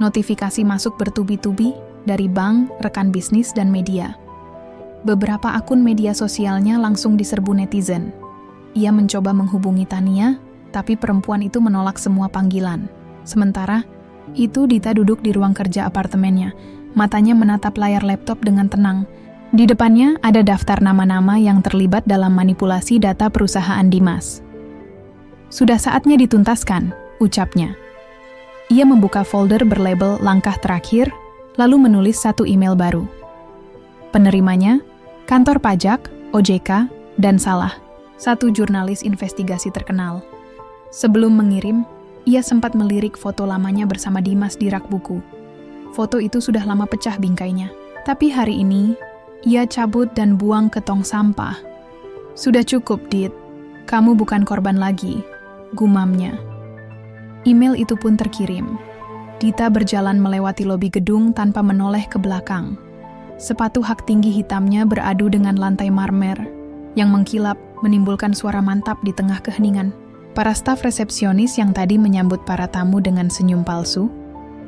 Notifikasi masuk bertubi-tubi dari bank, rekan bisnis, dan media. Beberapa akun media sosialnya langsung diserbu netizen. Ia mencoba menghubungi Tania, tapi perempuan itu menolak semua panggilan. Sementara itu Dita duduk di ruang kerja apartemennya. Matanya menatap layar laptop dengan tenang. Di depannya ada daftar nama-nama yang terlibat dalam manipulasi data perusahaan Dimas. Sudah saatnya dituntaskan, ucapnya. Ia membuka folder berlabel langkah terakhir, lalu menulis satu email baru. Penerimanya, kantor pajak, OJK, dan Salah, satu jurnalis investigasi terkenal. Sebelum mengirim, ia sempat melirik foto lamanya bersama Dimas di rak buku. Foto itu sudah lama pecah bingkainya, tapi hari ini, ia cabut dan buang ke tong sampah. Sudah cukup, Dit. Kamu bukan korban lagi, gumamnya. Email itu pun terkirim. Dita berjalan melewati lobi gedung tanpa menoleh ke belakang. Sepatu hak tinggi hitamnya beradu dengan lantai marmer yang mengkilap menimbulkan suara mantap di tengah keheningan. Para staf resepsionis yang tadi menyambut para tamu dengan senyum palsu,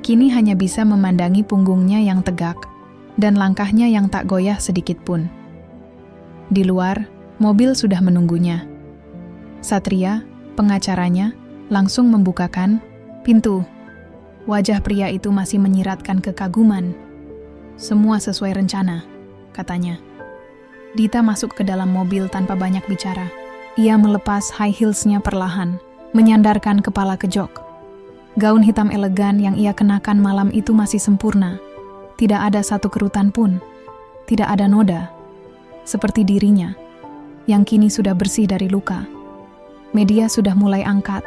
kini hanya bisa memandangi punggungnya yang tegak dan langkahnya yang tak goyah sedikit pun. Di luar, mobil sudah menunggunya. Satria, pengacaranya, langsung membukakan pintu. Wajah pria itu masih menyiratkan kekaguman. Semua sesuai rencana, katanya. Dita masuk ke dalam mobil tanpa banyak bicara. Ia melepas high heels-nya perlahan, menyandarkan kepala ke jok. Gaun hitam elegan yang ia kenakan malam itu masih sempurna. Tidak ada satu kerutan pun. Tidak ada noda. Seperti dirinya, yang kini sudah bersih dari luka. Media sudah mulai angkat.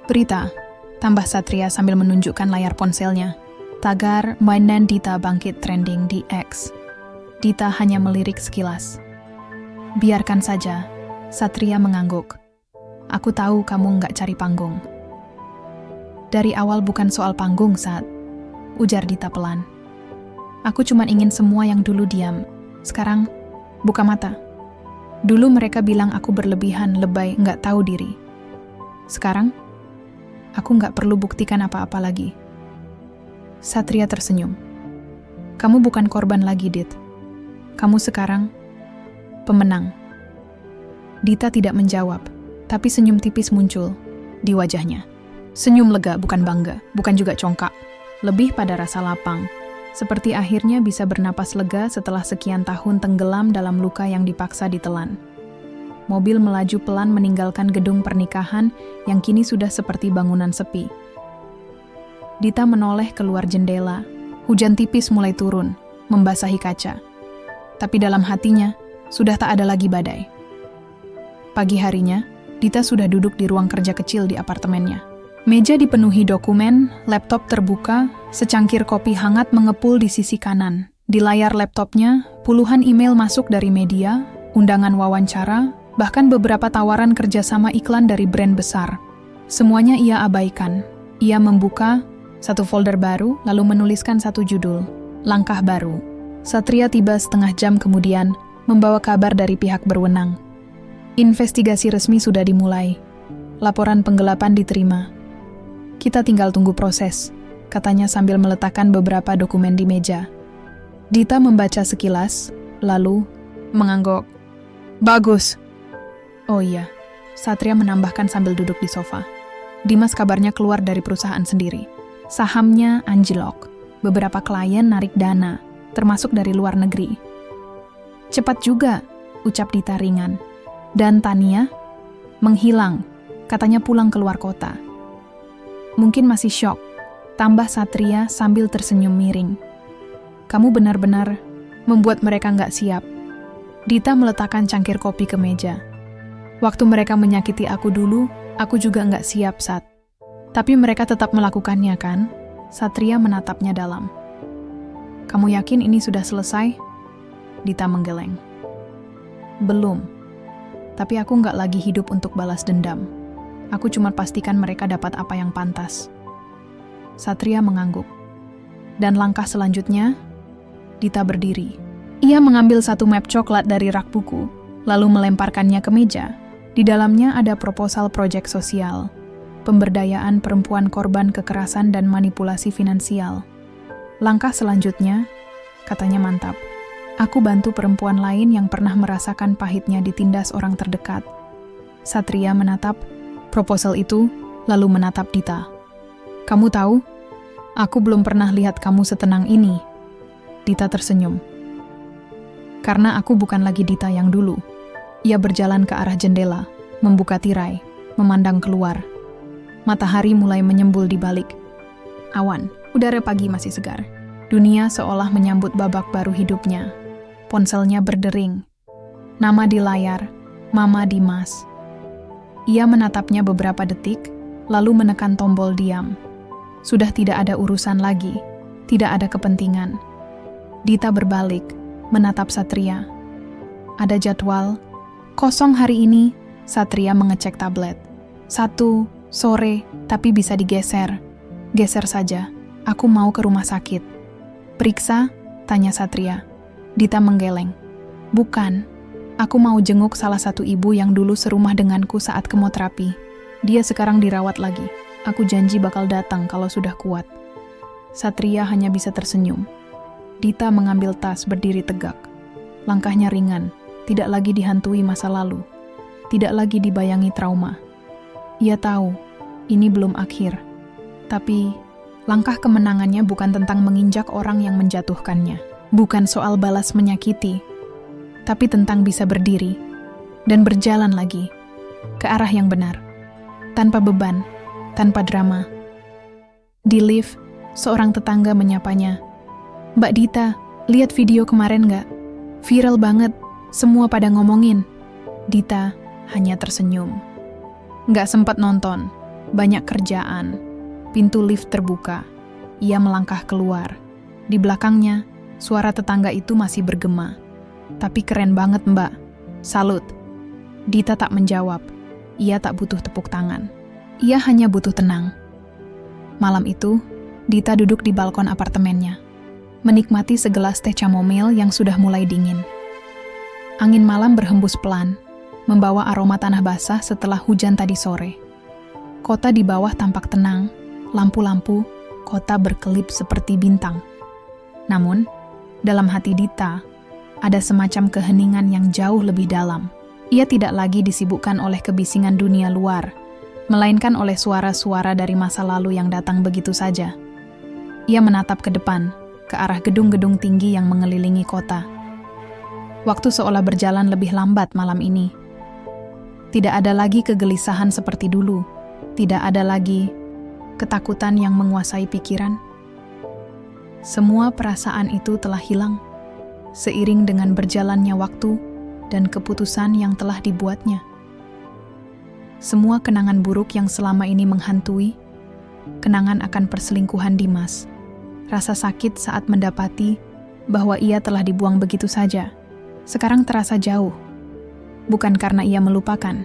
Berita, tambah Satria sambil menunjukkan layar ponselnya. Tagar mainan Dita bangkit trending di X. Dita hanya melirik sekilas. Biarkan saja, Satria mengangguk. Aku tahu kamu nggak cari panggung. Dari awal bukan soal panggung, Sat, ujar Dita pelan. Aku cuma ingin semua yang dulu diam. Sekarang, buka mata. Dulu mereka bilang aku berlebihan, lebay, nggak tahu diri. Sekarang, aku nggak perlu buktikan apa-apa lagi. Satria tersenyum. Kamu bukan korban lagi, Dit. Kamu sekarang pemenang. Dita tidak menjawab, tapi senyum tipis muncul di wajahnya. Senyum lega, bukan bangga, bukan juga congkak. Lebih pada rasa lapang. Seperti akhirnya bisa bernapas lega setelah sekian tahun tenggelam dalam luka yang dipaksa ditelan. Mobil melaju pelan meninggalkan gedung pernikahan yang kini sudah seperti bangunan sepi. Dita menoleh keluar jendela. Hujan tipis mulai turun, membasahi kaca. Tapi dalam hatinya, sudah tak ada lagi badai. Pagi harinya, Dita sudah duduk di ruang kerja kecil di apartemennya. Meja dipenuhi dokumen, laptop terbuka, secangkir kopi hangat mengepul di sisi kanan. Di layar laptopnya, puluhan email masuk dari media, undangan wawancara, bahkan beberapa tawaran kerjasama iklan dari brand besar. Semuanya ia abaikan. Ia membuka satu folder baru, lalu menuliskan satu judul, Langkah Baru. Satria tiba setengah jam kemudian, membawa kabar dari pihak berwenang. Investigasi resmi sudah dimulai. Laporan penggelapan diterima. Kita tinggal tunggu proses, katanya sambil meletakkan beberapa dokumen di meja. Dita membaca sekilas, lalu mengangguk. Bagus. Oh iya, Satria menambahkan sambil duduk di sofa. Dimas kabarnya keluar dari perusahaan sendiri. Sahamnya anjlok. Beberapa klien narik dana, termasuk dari luar negeri. Cepat juga, ucap Dita ringan. Dan Tania menghilang, katanya pulang keluar kota. Mungkin masih syok, tambah Satria sambil tersenyum miring. Kamu benar-benar membuat mereka nggak siap. Dita meletakkan cangkir kopi ke meja. Waktu mereka menyakiti aku dulu, aku juga nggak siap, Sat. Tapi mereka tetap melakukannya, kan? Satria menatapnya dalam. Kamu yakin ini sudah selesai? Dita menggeleng. Belum. Tapi aku nggak lagi hidup untuk balas dendam. Aku cuma pastikan mereka dapat apa yang pantas. Satria mengangguk. Dan langkah selanjutnya, Dita berdiri. Ia mengambil satu map coklat dari rak buku, lalu melemparkannya ke meja. Di dalamnya ada proposal proyek sosial, pemberdayaan perempuan korban kekerasan dan manipulasi finansial. Langkah selanjutnya, katanya mantap. Aku bantu perempuan lain yang pernah merasakan pahitnya ditindas orang terdekat. Satria menatap proposal itu, lalu menatap Dita. Kamu tahu, aku belum pernah lihat kamu setenang ini. Dita tersenyum. Karena aku bukan lagi Dita yang dulu. Ia berjalan ke arah jendela, membuka tirai, memandang keluar. Matahari mulai menyembul di balik. Awan, udara pagi masih segar. Dunia seolah menyambut babak baru hidupnya. Ponselnya berdering. Nama di layar, Mama Dimas. Ia menatapnya beberapa detik, lalu menekan tombol diam. Sudah tidak ada urusan lagi, tidak ada kepentingan. Dita berbalik, menatap Satria. Ada jadwal. Kosong hari ini, Satria mengecek tablet. 1 sore, tapi bisa digeser. Geser saja, aku mau ke rumah sakit. Periksa? Tanya Satria. Dita menggeleng. Bukan. Aku mau jenguk salah satu ibu yang dulu serumah denganku saat kemoterapi. Dia sekarang dirawat lagi. Aku janji bakal datang kalau sudah kuat. Satria hanya bisa tersenyum. Dita mengambil tas, berdiri tegak. Langkahnya ringan, tidak lagi dihantui masa lalu. tidak lagi dibayangi trauma. Ia tahu, ini belum akhir. Tapi, langkah kemenangannya bukan tentang menginjak orang yang menjatuhkannya. Bukan soal balas menyakiti, tapi tentang bisa berdiri dan berjalan lagi ke arah yang benar. Tanpa beban, tanpa drama. Di lift, seorang tetangga menyapanya. "Mbak Dita, lihat video kemarin nggak? Viral banget, semua pada ngomongin." Dita hanya tersenyum. "Nggak sempat nonton, banyak kerjaan." Pintu lift terbuka. Ia melangkah keluar. Di belakangnya, suara tetangga itu masih bergema. "Tapi keren banget, Mbak. Salut." Dita tak menjawab. Ia tak butuh tepuk tangan. Ia hanya butuh tenang. Malam itu, Dita duduk di balkon apartemennya, menikmati segelas teh chamomile yang sudah mulai dingin. Angin malam berhembus pelan, membawa aroma tanah basah setelah hujan tadi sore. Kota di bawah tampak tenang, lampu-lampu, kota berkelip seperti bintang. Namun, dalam hati Dita, ada semacam keheningan yang jauh lebih dalam. Ia tidak lagi disibukkan oleh kebisingan dunia luar, melainkan oleh suara-suara dari masa lalu yang datang begitu saja. Ia menatap ke depan, ke arah gedung-gedung tinggi yang mengelilingi kota. Waktu seolah berjalan lebih lambat malam ini. Tidak ada lagi kegelisahan seperti dulu. Tidak ada lagi ketakutan yang menguasai pikiran. Semua perasaan itu telah hilang, seiring dengan berjalannya waktu dan keputusan yang telah dibuatnya. Semua kenangan buruk yang selama ini menghantui, kenangan akan perselingkuhan Dimas, rasa sakit saat mendapati bahwa ia telah dibuang begitu saja, sekarang terasa jauh. Bukan karena ia melupakan,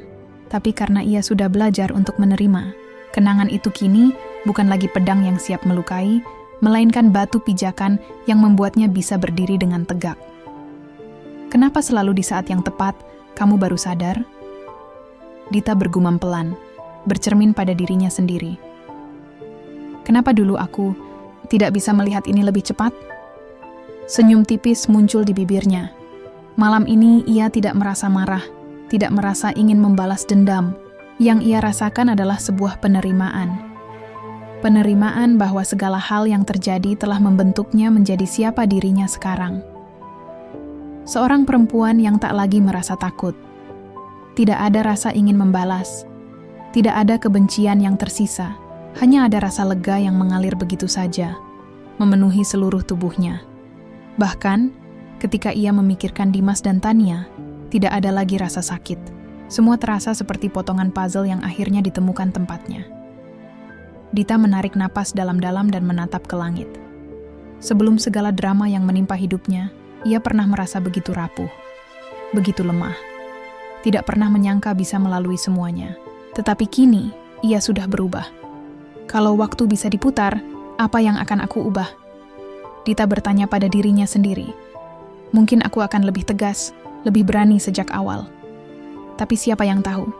tapi karena ia sudah belajar untuk menerima. Kenangan itu kini bukan lagi pedang yang siap melukai, melainkan batu pijakan yang membuatnya bisa berdiri dengan tegak. Kenapa selalu di saat yang tepat, kamu baru sadar? Dita bergumam pelan, bercermin pada dirinya sendiri. Kenapa dulu aku tidak bisa melihat ini lebih cepat? Senyum tipis muncul di bibirnya. Malam ini ia tidak merasa marah, tidak merasa ingin membalas dendam. Yang ia rasakan adalah sebuah penerimaan. Penerimaan bahwa segala hal yang terjadi telah membentuknya menjadi siapa dirinya sekarang. Seorang perempuan yang tak lagi merasa takut. Tidak ada rasa ingin membalas. Tidak ada kebencian yang tersisa. Hanya ada rasa lega yang mengalir begitu saja, memenuhi seluruh tubuhnya. Bahkan, ketika ia memikirkan Dimas dan Tania, tidak ada lagi rasa sakit. Semua terasa seperti potongan puzzle yang akhirnya ditemukan tempatnya. Dita menarik napas dalam-dalam dan menatap ke langit. Sebelum segala drama yang menimpa hidupnya, ia pernah merasa begitu rapuh, begitu lemah. Tidak pernah menyangka bisa melalui semuanya. Tetapi kini, ia sudah berubah. Kalau waktu bisa diputar, apa yang akan aku ubah? Dita bertanya pada dirinya sendiri. Mungkin aku akan lebih tegas, lebih berani sejak awal. Tapi siapa yang tahu?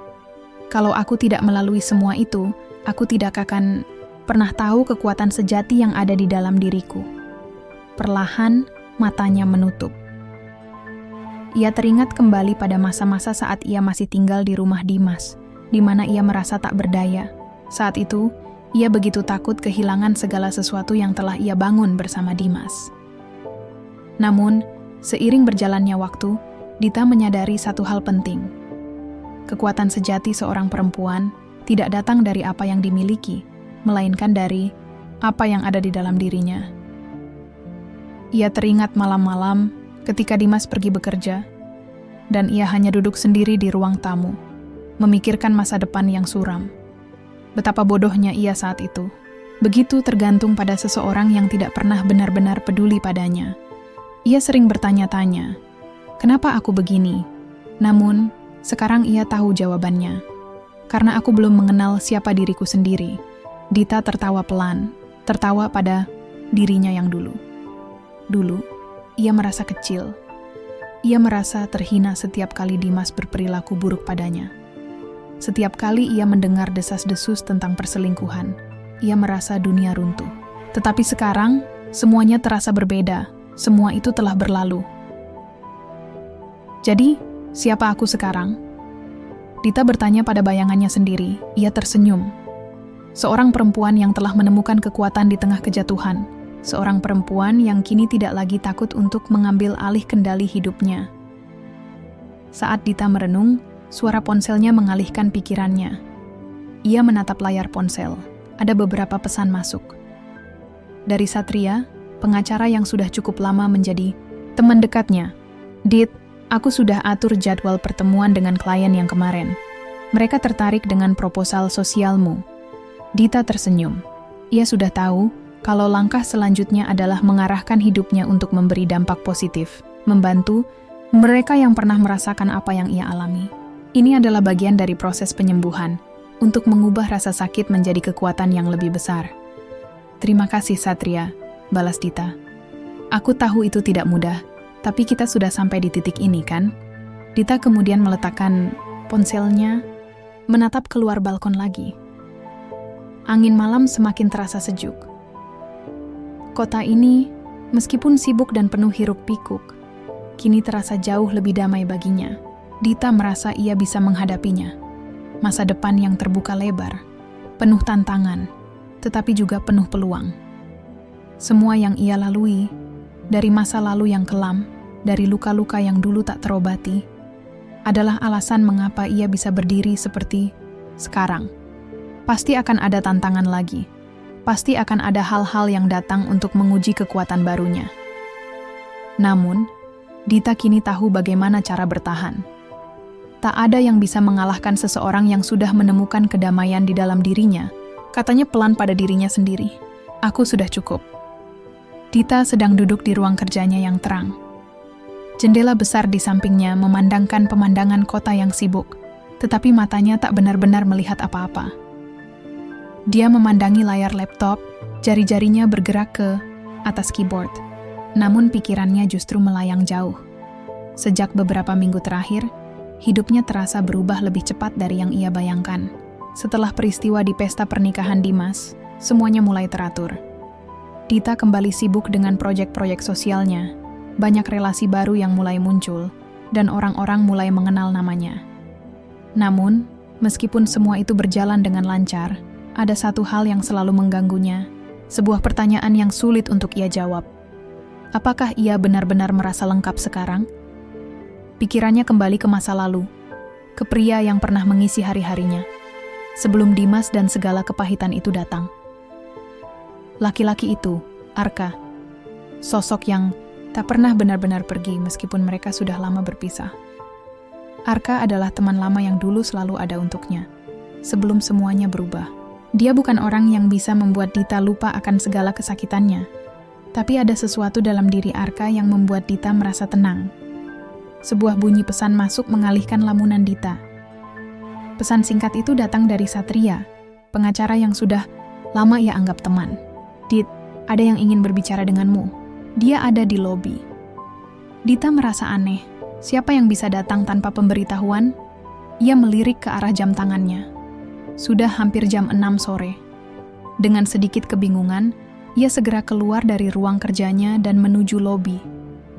Kalau aku tidak melalui semua itu, aku tidak akan pernah tahu kekuatan sejati yang ada di dalam diriku. Perlahan, matanya menutup. Ia teringat kembali pada masa-masa saat ia masih tinggal di rumah Dimas, di mana ia merasa tak berdaya. Saat itu, ia begitu takut kehilangan segala sesuatu yang telah ia bangun bersama Dimas. Namun, seiring berjalannya waktu, Dita menyadari satu hal penting. Kekuatan sejati seorang perempuan tidak datang dari apa yang dimiliki, melainkan dari apa yang ada di dalam dirinya. Ia teringat malam-malam ketika Dimas pergi bekerja, dan ia hanya duduk sendiri di ruang tamu, memikirkan masa depan yang suram. Betapa bodohnya ia saat itu. Begitu tergantung pada seseorang yang tidak pernah benar-benar peduli padanya. Ia sering bertanya-tanya, kenapa aku begini? Namun, sekarang ia tahu jawabannya. Karena aku belum mengenal siapa diriku sendiri. Dita tertawa pelan, tertawa pada dirinya yang dulu. Dulu, ia merasa kecil. Ia merasa terhina setiap kali Dimas berperilaku buruk padanya. Setiap kali ia mendengar desas-desus tentang perselingkuhan, ia merasa dunia runtuh. Tetapi sekarang, semuanya terasa berbeda. Semua itu telah berlalu. Jadi, siapa aku sekarang? Dita bertanya pada bayangannya sendiri. Ia tersenyum. Seorang perempuan yang telah menemukan kekuatan di tengah kejatuhan. Seorang perempuan yang kini tidak lagi takut untuk mengambil alih kendali hidupnya. Saat Dita merenung, suara ponselnya mengalihkan pikirannya. Ia menatap layar ponsel. Ada beberapa pesan masuk. Dari Satria, pengacara yang sudah cukup lama menjadi teman dekatnya. Dit, aku sudah atur jadwal pertemuan dengan klien yang kemarin. Mereka tertarik dengan proposal sosialmu. Dita tersenyum. Ia sudah tahu kalau langkah selanjutnya adalah mengarahkan hidupnya untuk memberi dampak positif, membantu mereka yang pernah merasakan apa yang ia alami. Ini adalah bagian dari proses penyembuhan, untuk mengubah rasa sakit menjadi kekuatan yang lebih besar. Terima kasih Satria, balas Dita. Aku tahu itu tidak mudah, tapi kita sudah sampai di titik ini kan? Dita kemudian meletakkan ponselnya, menatap keluar balkon lagi. Angin malam semakin terasa sejuk. Kota ini, meskipun sibuk dan penuh hiruk-pikuk, kini terasa jauh lebih damai baginya. Dita merasa ia bisa menghadapinya. Masa depan yang terbuka lebar, penuh tantangan, tetapi juga penuh peluang. Semua yang ia lalui, dari masa lalu yang kelam, dari luka-luka yang dulu tak terobati, adalah alasan mengapa ia bisa berdiri seperti sekarang. Pasti akan ada tantangan lagi. Pasti akan ada hal-hal yang datang untuk menguji kekuatan barunya. Namun, Dita kini tahu bagaimana cara bertahan. Tak ada yang bisa mengalahkan seseorang yang sudah menemukan kedamaian di dalam dirinya. Katanya pelan pada dirinya sendiri. Aku sudah cukup. Dita sedang duduk di ruang kerjanya yang terang. Jendela besar di sampingnya memandangkan pemandangan kota yang sibuk, tetapi matanya tak benar-benar melihat apa-apa. Dia memandangi layar laptop, jari-jarinya bergerak ke atas keyboard. Namun pikirannya justru melayang jauh. Sejak beberapa minggu terakhir, hidupnya terasa berubah lebih cepat dari yang ia bayangkan. Setelah peristiwa di pesta pernikahan Dimas, semuanya mulai teratur. Dita kembali sibuk dengan proyek-proyek sosialnya. Banyak relasi baru yang mulai muncul, dan orang-orang mulai mengenal namanya. Namun, meskipun semua itu berjalan dengan lancar, ada satu hal yang selalu mengganggunya, sebuah pertanyaan yang sulit untuk ia jawab. Apakah ia benar-benar merasa lengkap sekarang? Pikirannya kembali ke masa lalu, ke pria yang pernah mengisi hari-harinya, sebelum Dimas dan segala kepahitan itu datang. Laki-laki itu, Arka, sosok yang tak pernah benar-benar pergi meskipun mereka sudah lama berpisah. Arka adalah teman lama yang dulu selalu ada untuknya, sebelum semuanya berubah. Dia bukan orang yang bisa membuat Dita lupa akan segala kesakitannya, tapi ada sesuatu dalam diri Arka yang membuat Dita merasa tenang. Sebuah bunyi pesan masuk mengalihkan lamunan Dita. Pesan singkat itu datang dari Satria, pengacara yang sudah lama ia anggap teman. Dit, ada yang ingin berbicara denganmu. Dia ada di lobi. Dita merasa aneh. Siapa yang bisa datang tanpa pemberitahuan? Ia melirik ke arah jam tangannya. Sudah hampir jam 6 sore. Dengan sedikit kebingungan, ia segera keluar dari ruang kerjanya dan menuju lobi.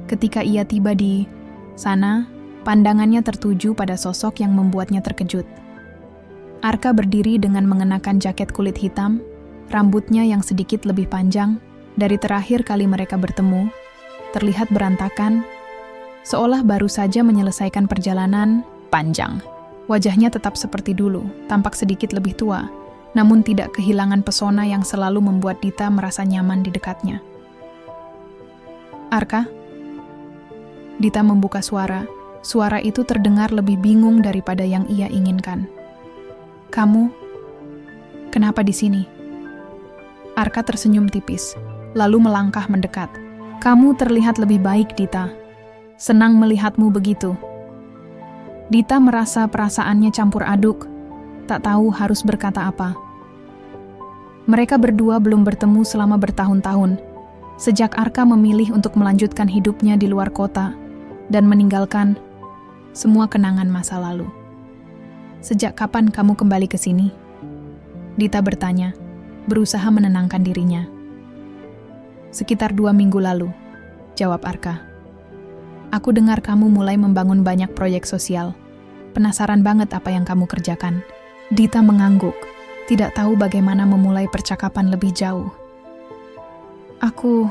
Ketika ia tiba di sana, pandangannya tertuju pada sosok yang membuatnya terkejut. Arka berdiri dengan mengenakan jaket kulit hitam, rambutnya yang sedikit lebih panjang. Dari terakhir kali mereka bertemu, terlihat berantakan, seolah baru saja menyelesaikan perjalanan panjang. Wajahnya tetap seperti dulu, tampak sedikit lebih tua, namun tidak kehilangan pesona yang selalu membuat Dita merasa nyaman di dekatnya. Arka? Dita membuka suara. Suara itu terdengar lebih bingung daripada yang ia inginkan. Kamu? Kenapa di sini? Arka tersenyum tipis, lalu melangkah mendekat. Kamu terlihat lebih baik, Dita. Senang melihatmu begitu. Dita merasa perasaannya campur aduk, tak tahu harus berkata apa. Mereka berdua belum bertemu selama bertahun-tahun, sejak Arka memilih untuk melanjutkan hidupnya di luar kota dan meninggalkan semua kenangan masa lalu. Sejak kapan kamu kembali ke sini? Dita bertanya, berusaha menenangkan dirinya. Sekitar 2 minggu lalu, jawab Arka. Aku dengar kamu mulai membangun banyak proyek sosial. penasaran banget apa yang kamu kerjakan. Dita mengangguk, tidak tahu bagaimana memulai percakapan lebih jauh. Aku,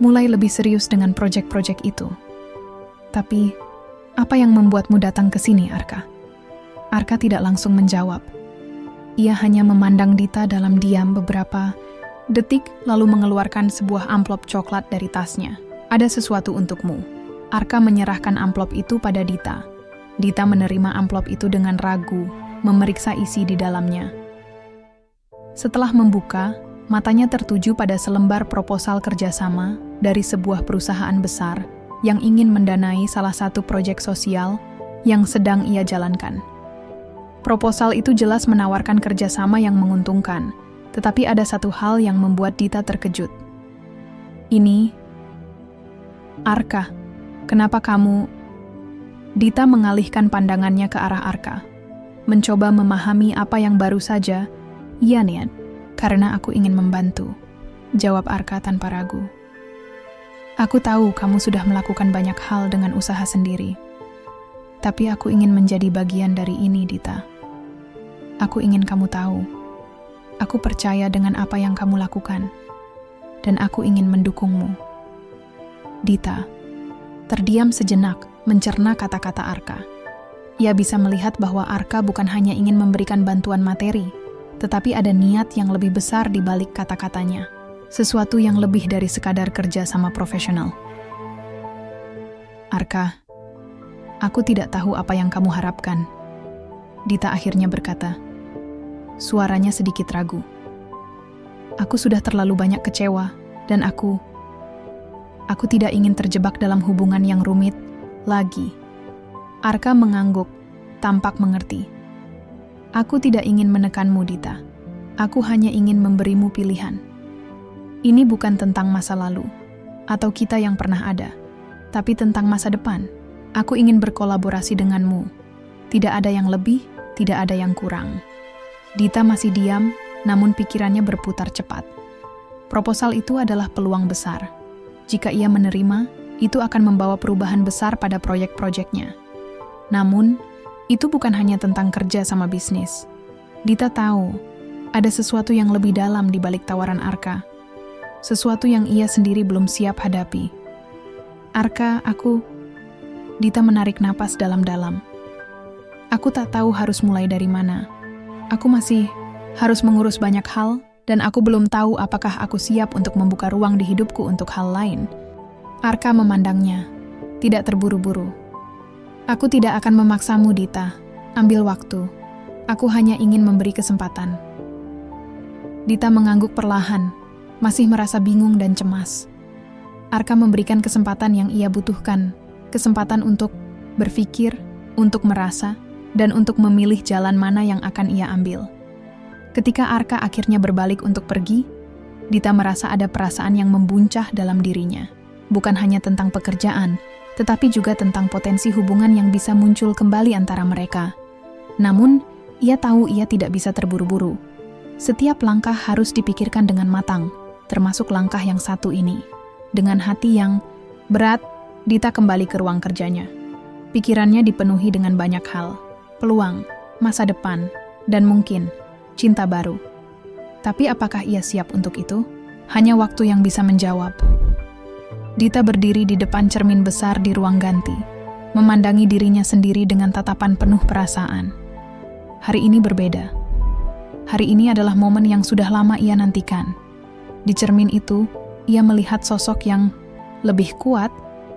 mulai lebih serius dengan proyek-proyek itu. Tapi, apa yang membuatmu datang ke sini, Arka? Arka tidak langsung menjawab. Ia hanya memandang Dita dalam diam beberapa detik, lalu mengeluarkan sebuah amplop coklat dari tasnya. Ada sesuatu untukmu. Arka menyerahkan amplop itu pada Dita. Dita menerima amplop itu dengan ragu, memeriksa isi di dalamnya. Setelah membuka, matanya tertuju pada selembar proposal kerjasama dari sebuah perusahaan besar yang ingin mendanai salah satu proyek sosial yang sedang ia jalankan. Proposal itu jelas menawarkan kerjasama yang menguntungkan, tetapi ada satu hal yang membuat Dita terkejut. Ini, Arka, kenapa kamu? Dita mengalihkan pandangannya ke arah Arka, mencoba memahami apa yang baru saja ia niat. Karena aku ingin membantu, jawab Arka tanpa ragu. Aku tahu kamu sudah melakukan banyak hal dengan usaha sendiri. Tapi aku ingin menjadi bagian dari ini, Dita. Aku ingin kamu tahu. Aku percaya dengan apa yang kamu lakukan. Dan aku ingin mendukungmu. Dita terdiam sejenak, mencerna kata-kata Arka. Ia bisa melihat bahwa Arka bukan hanya ingin memberikan bantuan materi, tetapi ada niat yang lebih besar di balik kata-katanya. Sesuatu yang lebih dari sekadar kerja sama profesional. Arka, aku tidak tahu apa yang kamu harapkan. Dita akhirnya berkata. Suaranya sedikit ragu. Aku sudah terlalu banyak kecewa, dan aku tidak ingin terjebak dalam hubungan yang rumit lagi. Arka mengangguk, tampak mengerti. Aku tidak ingin menekanmu, Dita. Aku hanya ingin memberimu pilihan. Ini bukan tentang masa lalu, atau kita yang pernah ada, tapi tentang masa depan. Aku ingin berkolaborasi denganmu. Tidak ada yang lebih, tidak ada yang kurang. Dita masih diam, namun pikirannya berputar cepat. Proposal itu adalah peluang besar. Jika ia menerima, itu akan membawa perubahan besar pada proyek-proyeknya. Namun, itu bukan hanya tentang kerja sama bisnis. Dita tahu, ada sesuatu yang lebih dalam di balik tawaran Arka. Sesuatu yang ia sendiri belum siap hadapi. Arka, Dita menarik napas dalam-dalam. Aku tak tahu harus mulai dari mana. Aku masih harus mengurus banyak hal, dan aku belum tahu apakah aku siap untuk membuka ruang di hidupku untuk hal lain. Arka memandangnya, tidak terburu-buru. Aku tidak akan memaksamu, Dita. Ambil waktu. Aku hanya ingin memberi kesempatan. Dita mengangguk perlahan, masih merasa bingung dan cemas. Arka memberikan kesempatan yang ia butuhkan, kesempatan untuk berpikir, untuk merasa, dan untuk memilih jalan mana yang akan ia ambil. Ketika Arka akhirnya berbalik untuk pergi, Dita merasa ada perasaan yang membuncah dalam dirinya. Bukan hanya tentang pekerjaan, tetapi juga tentang potensi hubungan yang bisa muncul kembali antara mereka. Namun, ia tahu ia tidak bisa terburu-buru. Setiap langkah harus dipikirkan dengan matang, termasuk langkah yang satu ini. Dengan hati yang berat, Dita kembali ke ruang kerjanya. Pikirannya dipenuhi dengan banyak hal. Peluang, masa depan, dan mungkin cinta baru. Tapi apakah ia siap untuk itu? Hanya waktu yang bisa menjawab. Dita berdiri di depan cermin besar di ruang ganti, memandangi dirinya sendiri dengan tatapan penuh perasaan. Hari ini berbeda. Hari ini adalah momen yang sudah lama ia nantikan. Di cermin itu, ia melihat sosok yang lebih kuat,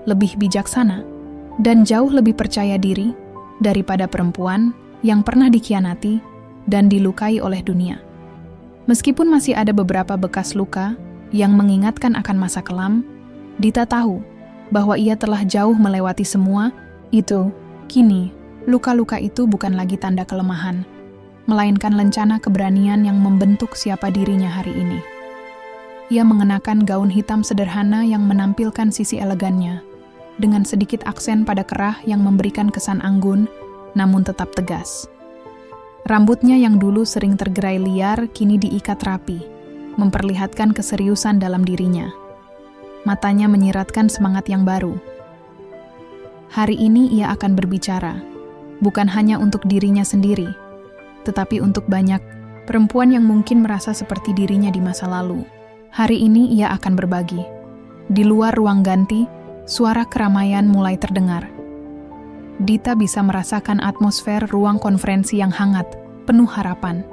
lebih bijaksana, dan jauh lebih percaya diri daripada perempuan yang pernah dikhianati dan dilukai oleh dunia. Meskipun masih ada beberapa bekas luka yang mengingatkan akan masa kelam, Dita tahu bahwa ia telah jauh melewati semua itu. Kini, luka-luka itu bukan lagi tanda kelemahan, melainkan lencana keberanian yang membentuk siapa dirinya hari ini. Ia mengenakan gaun hitam sederhana yang menampilkan sisi elegannya, dengan sedikit aksen pada kerah yang memberikan kesan anggun, namun tetap tegas. Rambutnya yang dulu sering tergerai liar kini diikat rapi, memperlihatkan keseriusan dalam dirinya. Matanya menyiratkan semangat yang baru. Hari ini ia akan berbicara, bukan hanya untuk dirinya sendiri, tetapi untuk banyak perempuan yang mungkin merasa seperti dirinya di masa lalu. Hari ini ia akan berbagi. Di luar ruang ganti, suara keramaian mulai terdengar. Dita bisa merasakan atmosfer ruang konferensi yang hangat, penuh harapan.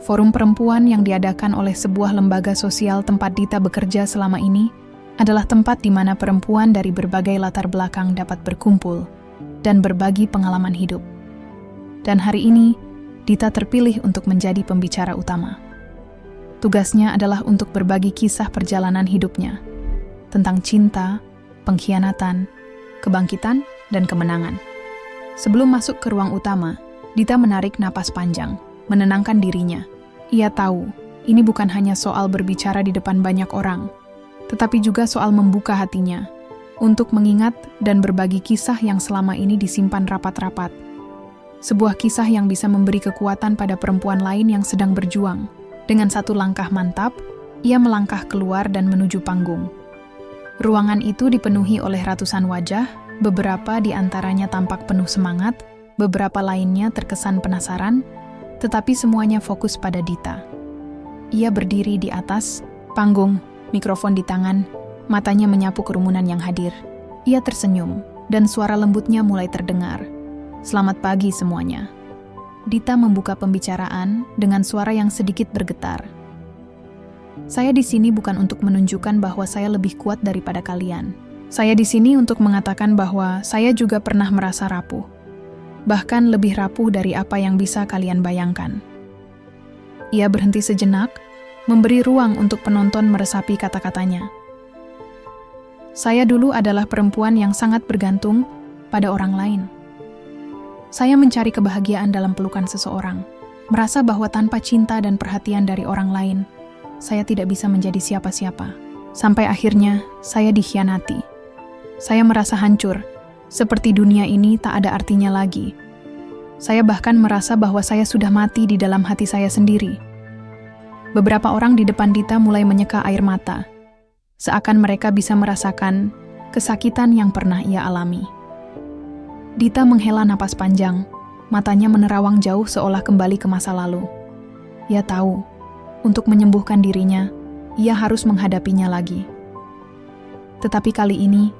Forum perempuan yang diadakan oleh sebuah lembaga sosial tempat Dita bekerja selama ini adalah tempat di mana perempuan dari berbagai latar belakang dapat berkumpul dan berbagi pengalaman hidup. Dan hari ini, Dita terpilih untuk menjadi pembicara utama. Tugasnya adalah untuk berbagi kisah perjalanan hidupnya tentang cinta, pengkhianatan, kebangkitan, dan kemenangan. Sebelum masuk ke ruang utama, Dita menarik napas panjang, menenangkan dirinya. Ia tahu, ini bukan hanya soal berbicara di depan banyak orang, tetapi juga soal membuka hatinya untuk mengingat dan berbagi kisah yang selama ini disimpan rapat-rapat. Sebuah kisah yang bisa memberi kekuatan pada perempuan lain yang sedang berjuang. Dengan satu langkah mantap, ia melangkah keluar dan menuju panggung. Ruangan itu dipenuhi oleh ratusan wajah, beberapa di antaranya tampak penuh semangat, beberapa lainnya terkesan penasaran, tetapi semuanya fokus pada Dita. Ia berdiri di atas panggung, mikrofon di tangan, matanya menyapu kerumunan yang hadir. Ia tersenyum, dan suara lembutnya mulai terdengar. "Selamat pagi semuanya." Dita membuka pembicaraan dengan suara yang sedikit bergetar. "Saya di sini bukan untuk menunjukkan bahwa saya lebih kuat daripada kalian. Saya di sini untuk mengatakan bahwa saya juga pernah merasa rapuh. Bahkan lebih rapuh dari apa yang bisa kalian bayangkan." Ia berhenti sejenak, memberi ruang untuk penonton meresapi kata-katanya. "Saya dulu adalah perempuan yang sangat bergantung pada orang lain. Saya mencari kebahagiaan dalam pelukan seseorang, merasa bahwa tanpa cinta dan perhatian dari orang lain, saya tidak bisa menjadi siapa-siapa. Sampai akhirnya, saya dikhianati. Saya merasa hancur, seperti dunia ini tak ada artinya lagi. Saya bahkan merasa bahwa saya sudah mati di dalam hati saya sendiri." Beberapa orang di depan Dita mulai menyeka air mata, seakan mereka bisa merasakan kesakitan yang pernah ia alami. Dita menghela napas panjang, matanya menerawang jauh seolah kembali ke masa lalu. Ia tahu, untuk menyembuhkan dirinya, ia harus menghadapinya lagi. Tetapi kali ini,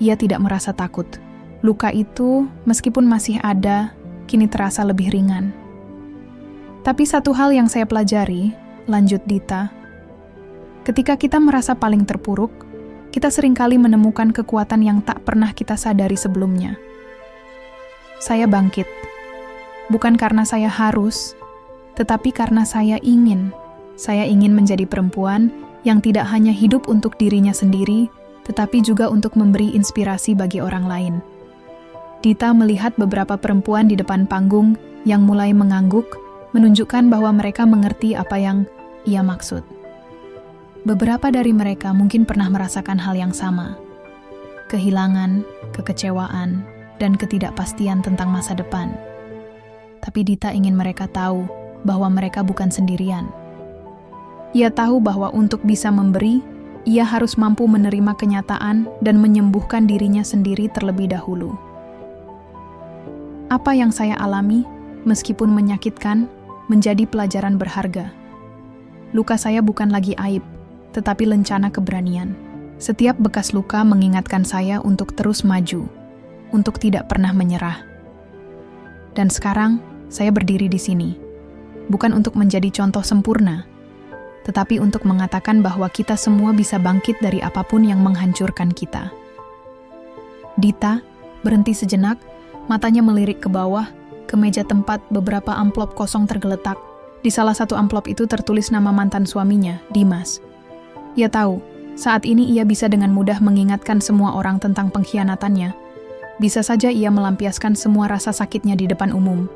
ia tidak merasa takut. Luka itu, meskipun masih ada, kini terasa lebih ringan. "Tapi satu hal yang saya pelajari," lanjut Dita, "ketika kita merasa paling terpuruk, kita seringkali menemukan kekuatan yang tak pernah kita sadari sebelumnya. Saya bangkit, bukan karena saya harus, tetapi karena saya ingin. Saya ingin menjadi perempuan yang tidak hanya hidup untuk dirinya sendiri, tetapi juga untuk memberi inspirasi bagi orang lain." Dita melihat beberapa perempuan di depan panggung yang mulai mengangguk, menunjukkan bahwa mereka mengerti apa yang ia maksud. Beberapa dari mereka mungkin pernah merasakan hal yang sama. Kehilangan, kekecewaan, dan ketidakpastian tentang masa depan. Tapi Dita ingin mereka tahu bahwa mereka bukan sendirian. Ia tahu bahwa untuk bisa memberi, ia harus mampu menerima kenyataan dan menyembuhkan dirinya sendiri terlebih dahulu. "Apa yang saya alami, meskipun menyakitkan, menjadi pelajaran berharga. Luka saya bukan lagi aib, tetapi lencana keberanian. Setiap bekas luka mengingatkan saya untuk terus maju, untuk tidak pernah menyerah. Dan sekarang, saya berdiri di sini, bukan untuk menjadi contoh sempurna, tetapi untuk mengatakan bahwa kita semua bisa bangkit dari apapun yang menghancurkan kita." Dita berhenti sejenak, matanya melirik ke bawah, ke meja tempat beberapa amplop kosong tergeletak. Di salah satu amplop itu tertulis nama mantan suaminya, Dimas. Ia tahu, saat ini ia bisa dengan mudah mengingatkan semua orang tentang pengkhianatannya. Bisa saja ia melampiaskan semua rasa sakitnya di depan umum.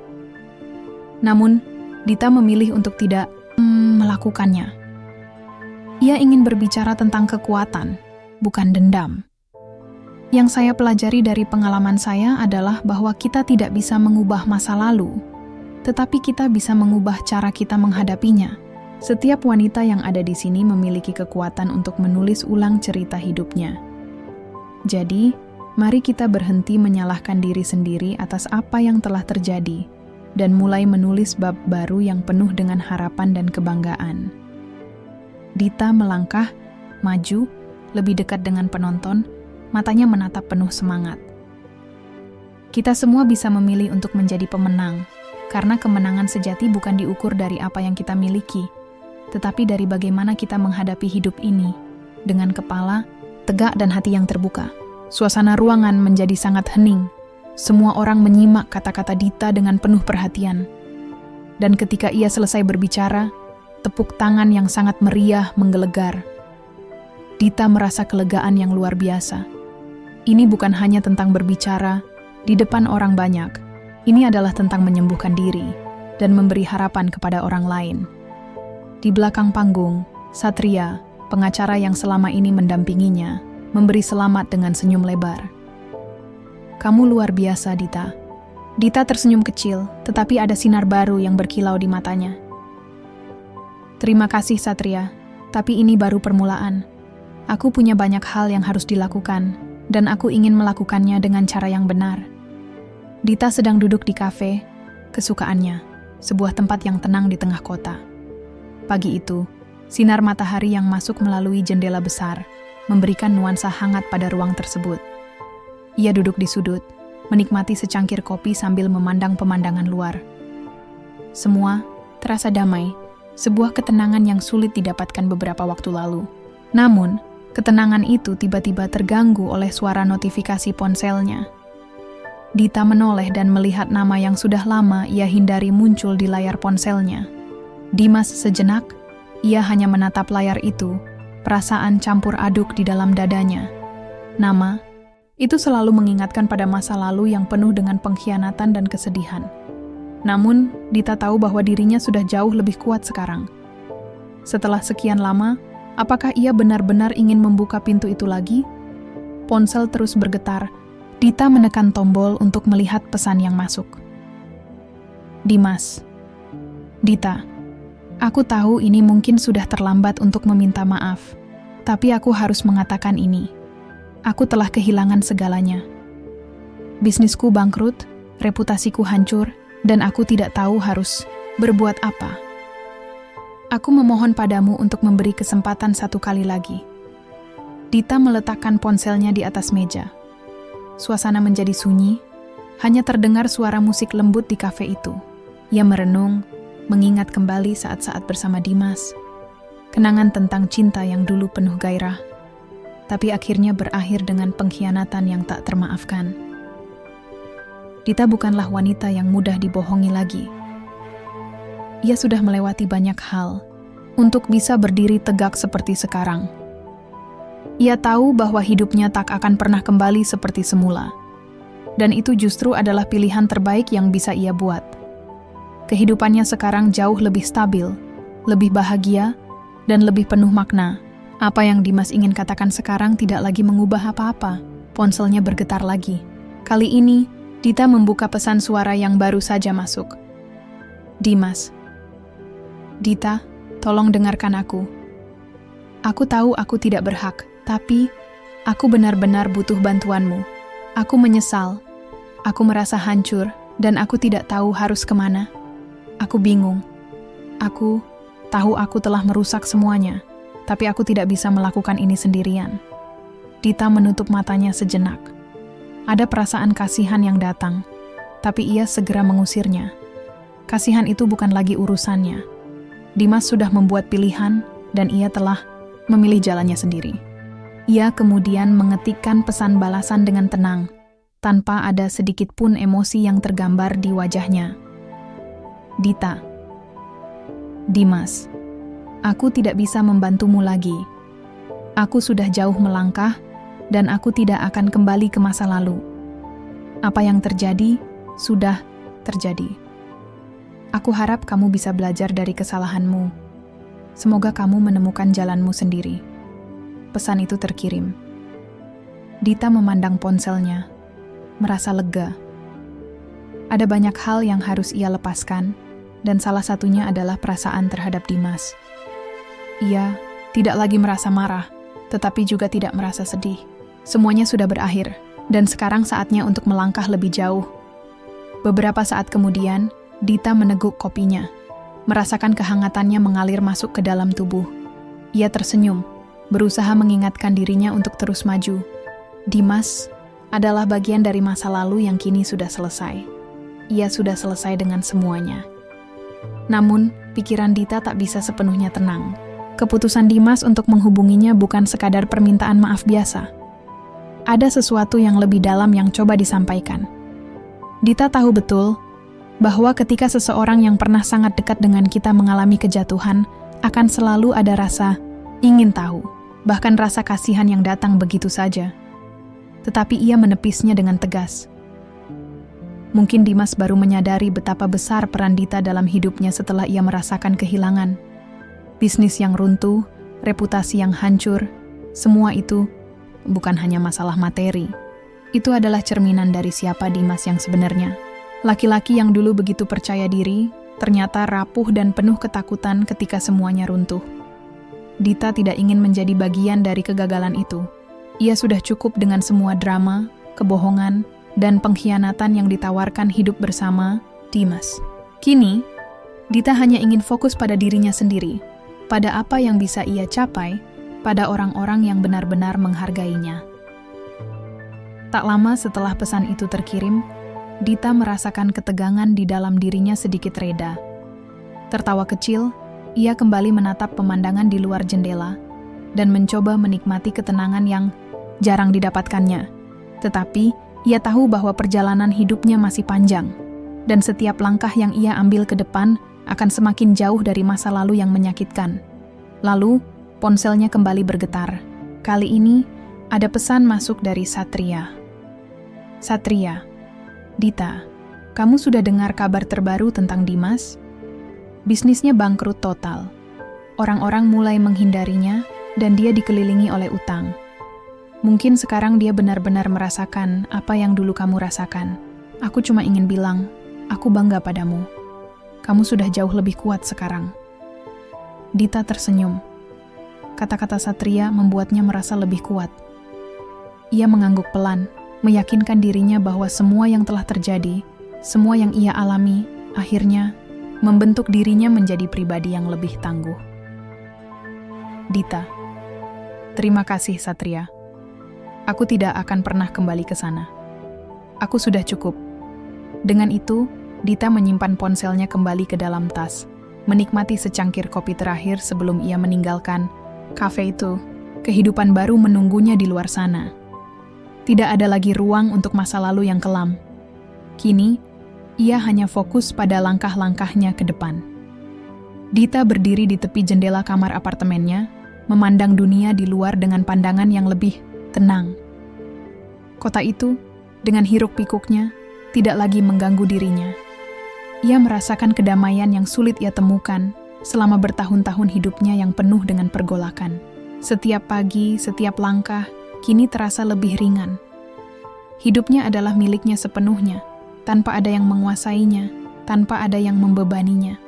Namun, Dita memilih untuk tidak melakukannya. Ia ingin berbicara tentang kekuatan, bukan dendam. Yang saya pelajari dari pengalaman saya adalah bahwa kita tidak bisa mengubah masa lalu, tetapi kita bisa mengubah cara kita menghadapinya. Setiap wanita yang ada di sini memiliki kekuatan untuk menulis ulang cerita hidupnya. Jadi, Mari kita berhenti menyalahkan diri sendiri atas apa yang telah terjadi dan mulai menulis bab baru yang penuh dengan harapan dan kebanggaan. Dita melangkah, maju, lebih dekat dengan penonton, matanya menatap penuh semangat. Kita semua bisa memilih untuk menjadi pemenang, karena kemenangan sejati bukan diukur dari apa yang kita miliki, tetapi dari bagaimana kita menghadapi hidup ini, dengan kepala tegak dan hati yang terbuka. Suasana ruangan menjadi sangat hening. Semua orang menyimak kata-kata Dita dengan penuh perhatian. Dan ketika ia selesai berbicara, tepuk tangan yang sangat meriah menggelegar. Dita merasa kelegaan yang luar biasa. Ini bukan hanya tentang berbicara di depan orang banyak. Ini adalah tentang menyembuhkan diri dan memberi harapan kepada orang lain. Di belakang panggung, Satria, pengacara yang selama ini mendampinginya, memberi selamat dengan senyum lebar. Kamu luar biasa, Dita. Dita tersenyum kecil, tetapi ada sinar baru yang berkilau di matanya. Terima kasih, Satria, tapi ini baru permulaan. Aku punya banyak hal yang harus dilakukan, dan aku ingin melakukannya dengan cara yang benar. Dita sedang duduk di kafe kesukaannya, sebuah tempat yang tenang di tengah kota. Pagi itu, sinar matahari yang masuk melalui jendela besar memberikan nuansa hangat pada ruang tersebut. Ia duduk di sudut, menikmati secangkir kopi sambil memandang pemandangan luar. Semua terasa damai, sebuah ketenangan yang sulit didapatkan beberapa waktu lalu. Namun, ketenangan itu tiba-tiba terganggu oleh suara notifikasi ponselnya. Dita menoleh dan melihat nama yang sudah lama ia hindari muncul di layar ponselnya. Dimas sejenak, ia hanya menatap layar itu, perasaan campur aduk di dalam dadanya. Nama itu selalu mengingatkan pada masa lalu yang penuh dengan pengkhianatan dan kesedihan. Namun, Dita tahu bahwa dirinya sudah jauh lebih kuat sekarang. Setelah sekian lama, apakah ia benar-benar ingin membuka pintu itu lagi? Ponsel terus bergetar. Dita menekan tombol untuk melihat pesan yang masuk. Dimas. Dita. Aku tahu ini mungkin sudah terlambat untuk meminta maaf, tapi aku harus mengatakan ini. Aku telah kehilangan segalanya. Bisnisku bangkrut, reputasiku hancur, dan aku tidak tahu harus berbuat apa. Aku memohon padamu untuk memberi kesempatan satu kali lagi. Dita meletakkan ponselnya di atas meja. Suasana menjadi sunyi, hanya terdengar suara musik lembut di kafe itu. Ia merenung, mengingat kembali saat-saat bersama Dimas, kenangan tentang cinta yang dulu penuh gairah, tapi akhirnya berakhir dengan pengkhianatan yang tak termaafkan. Dita bukanlah wanita yang mudah dibohongi lagi. Ia sudah melewati banyak hal untuk bisa berdiri tegak seperti sekarang. Ia tahu bahwa hidupnya tak akan pernah kembali seperti semula, dan itu justru adalah pilihan terbaik yang bisa ia buat. Kehidupannya sekarang jauh lebih stabil, lebih bahagia, dan lebih penuh makna. Apa yang Dimas ingin katakan sekarang tidak lagi mengubah apa-apa. Ponselnya bergetar lagi. Kali ini, Dita membuka pesan suara yang baru saja masuk. Dimas. Dita, tolong dengarkan aku. Aku tahu aku tidak berhak, tapi aku benar-benar butuh bantuanmu. Aku menyesal. Aku merasa hancur, dan aku tidak tahu harus kemana. Aku bingung. Aku tahu aku telah merusak semuanya, tapi aku tidak bisa melakukan ini sendirian. Dita menutup matanya sejenak. Ada perasaan kasihan yang datang, tapi ia segera mengusirnya. Kasihan itu bukan lagi urusannya. Dimas sudah membuat pilihan, dan ia telah memilih jalannya sendiri. Ia kemudian mengetikkan pesan balasan dengan tenang, tanpa ada sedikit pun emosi yang tergambar di wajahnya. Dita. Dimas. Aku tidak bisa membantumu lagi. Aku sudah jauh melangkah, dan aku tidak akan kembali ke masa lalu. Apa yang terjadi, sudah terjadi. Aku harap kamu bisa belajar dari kesalahanmu. Semoga kamu menemukan jalanmu sendiri. Pesan itu terkirim. Dita memandang ponselnya, merasa lega. Ada banyak hal yang harus ia lepaskan, dan salah satunya adalah perasaan terhadap Dimas. Ia tidak lagi merasa marah, tetapi juga tidak merasa sedih. Semuanya sudah berakhir, Dan sekarang saatnya untuk melangkah lebih jauh. Beberapa saat kemudian, Dita meneguk kopinya, merasakan kehangatannya mengalir masuk ke dalam tubuh. Ia tersenyum, berusaha mengingatkan dirinya untuk terus maju. Dimas adalah bagian dari masa lalu yang kini sudah selesai. Ia sudah selesai dengan semuanya. Namun, pikiran Dita tak bisa sepenuhnya tenang. Keputusan Dimas untuk menghubunginya bukan sekadar permintaan maaf biasa. Ada sesuatu yang lebih dalam yang coba disampaikan. Dita tahu betul bahwa ketika seseorang yang pernah sangat dekat dengan kita mengalami kejatuhan, akan selalu ada rasa ingin tahu, bahkan rasa kasihan yang datang begitu saja. Tetapi ia menepisnya dengan tegas. Mungkin Dimas baru menyadari betapa besar peran Dita dalam hidupnya setelah ia merasakan kehilangan. Bisnis yang runtuh, reputasi yang hancur, semua itu bukan hanya masalah materi. Itu adalah cerminan dari siapa Dimas yang sebenarnya. Laki-laki yang dulu begitu percaya diri, ternyata rapuh dan penuh ketakutan ketika semuanya runtuh. Dita tidak ingin menjadi bagian dari kegagalan itu. Ia sudah cukup dengan semua drama, kebohongan, dan pengkhianatan yang ditawarkan hidup bersama Dimas. Kini, Dita hanya ingin fokus pada dirinya sendiri, pada apa yang bisa ia capai, pada orang-orang yang benar-benar menghargainya. Tak lama setelah pesan itu terkirim, Dita merasakan ketegangan di dalam dirinya sedikit reda. Tertawa kecil, ia kembali menatap pemandangan di luar jendela dan mencoba menikmati ketenangan yang jarang didapatkannya. Tetapi, ia tahu bahwa perjalanan hidupnya masih panjang, dan setiap langkah yang ia ambil ke depan akan semakin jauh dari masa lalu yang menyakitkan. Lalu, ponselnya kembali bergetar. Kali ini, ada pesan masuk dari Satria. Satria, Dita, kamu sudah dengar kabar terbaru tentang Dimas? Bisnisnya bangkrut total. Orang-orang mulai menghindarinya, dan dia dikelilingi oleh utang. Mungkin sekarang dia benar-benar merasakan apa yang dulu kamu rasakan. Aku cuma ingin bilang, aku bangga padamu. Kamu sudah jauh lebih kuat sekarang. Dita tersenyum. Kata-kata Satria membuatnya merasa lebih kuat. Ia mengangguk pelan, meyakinkan dirinya bahwa semua yang telah terjadi, semua yang ia alami, akhirnya membentuk dirinya menjadi pribadi yang lebih tangguh. Dita, terima kasih Satria. Aku tidak akan pernah kembali ke sana. Aku sudah cukup. Dengan itu, Dita menyimpan ponselnya kembali ke dalam tas, menikmati secangkir kopi terakhir sebelum ia meninggalkan kafe itu. Kehidupan baru menunggunya di luar sana. Tidak ada lagi ruang untuk masa lalu yang kelam. Kini, ia hanya fokus pada langkah-langkahnya ke depan. Dita berdiri di tepi jendela kamar apartemennya, memandang dunia di luar dengan pandangan yang lebih tenang. Kota itu, dengan hiruk-pikuknya, tidak lagi mengganggu dirinya. Ia merasakan kedamaian yang sulit ia temukan selama bertahun-tahun hidupnya yang penuh dengan pergolakan. Setiap pagi, setiap langkah, kini terasa lebih ringan. Hidupnya adalah miliknya sepenuhnya, tanpa ada yang menguasainya, tanpa ada yang membebaninya.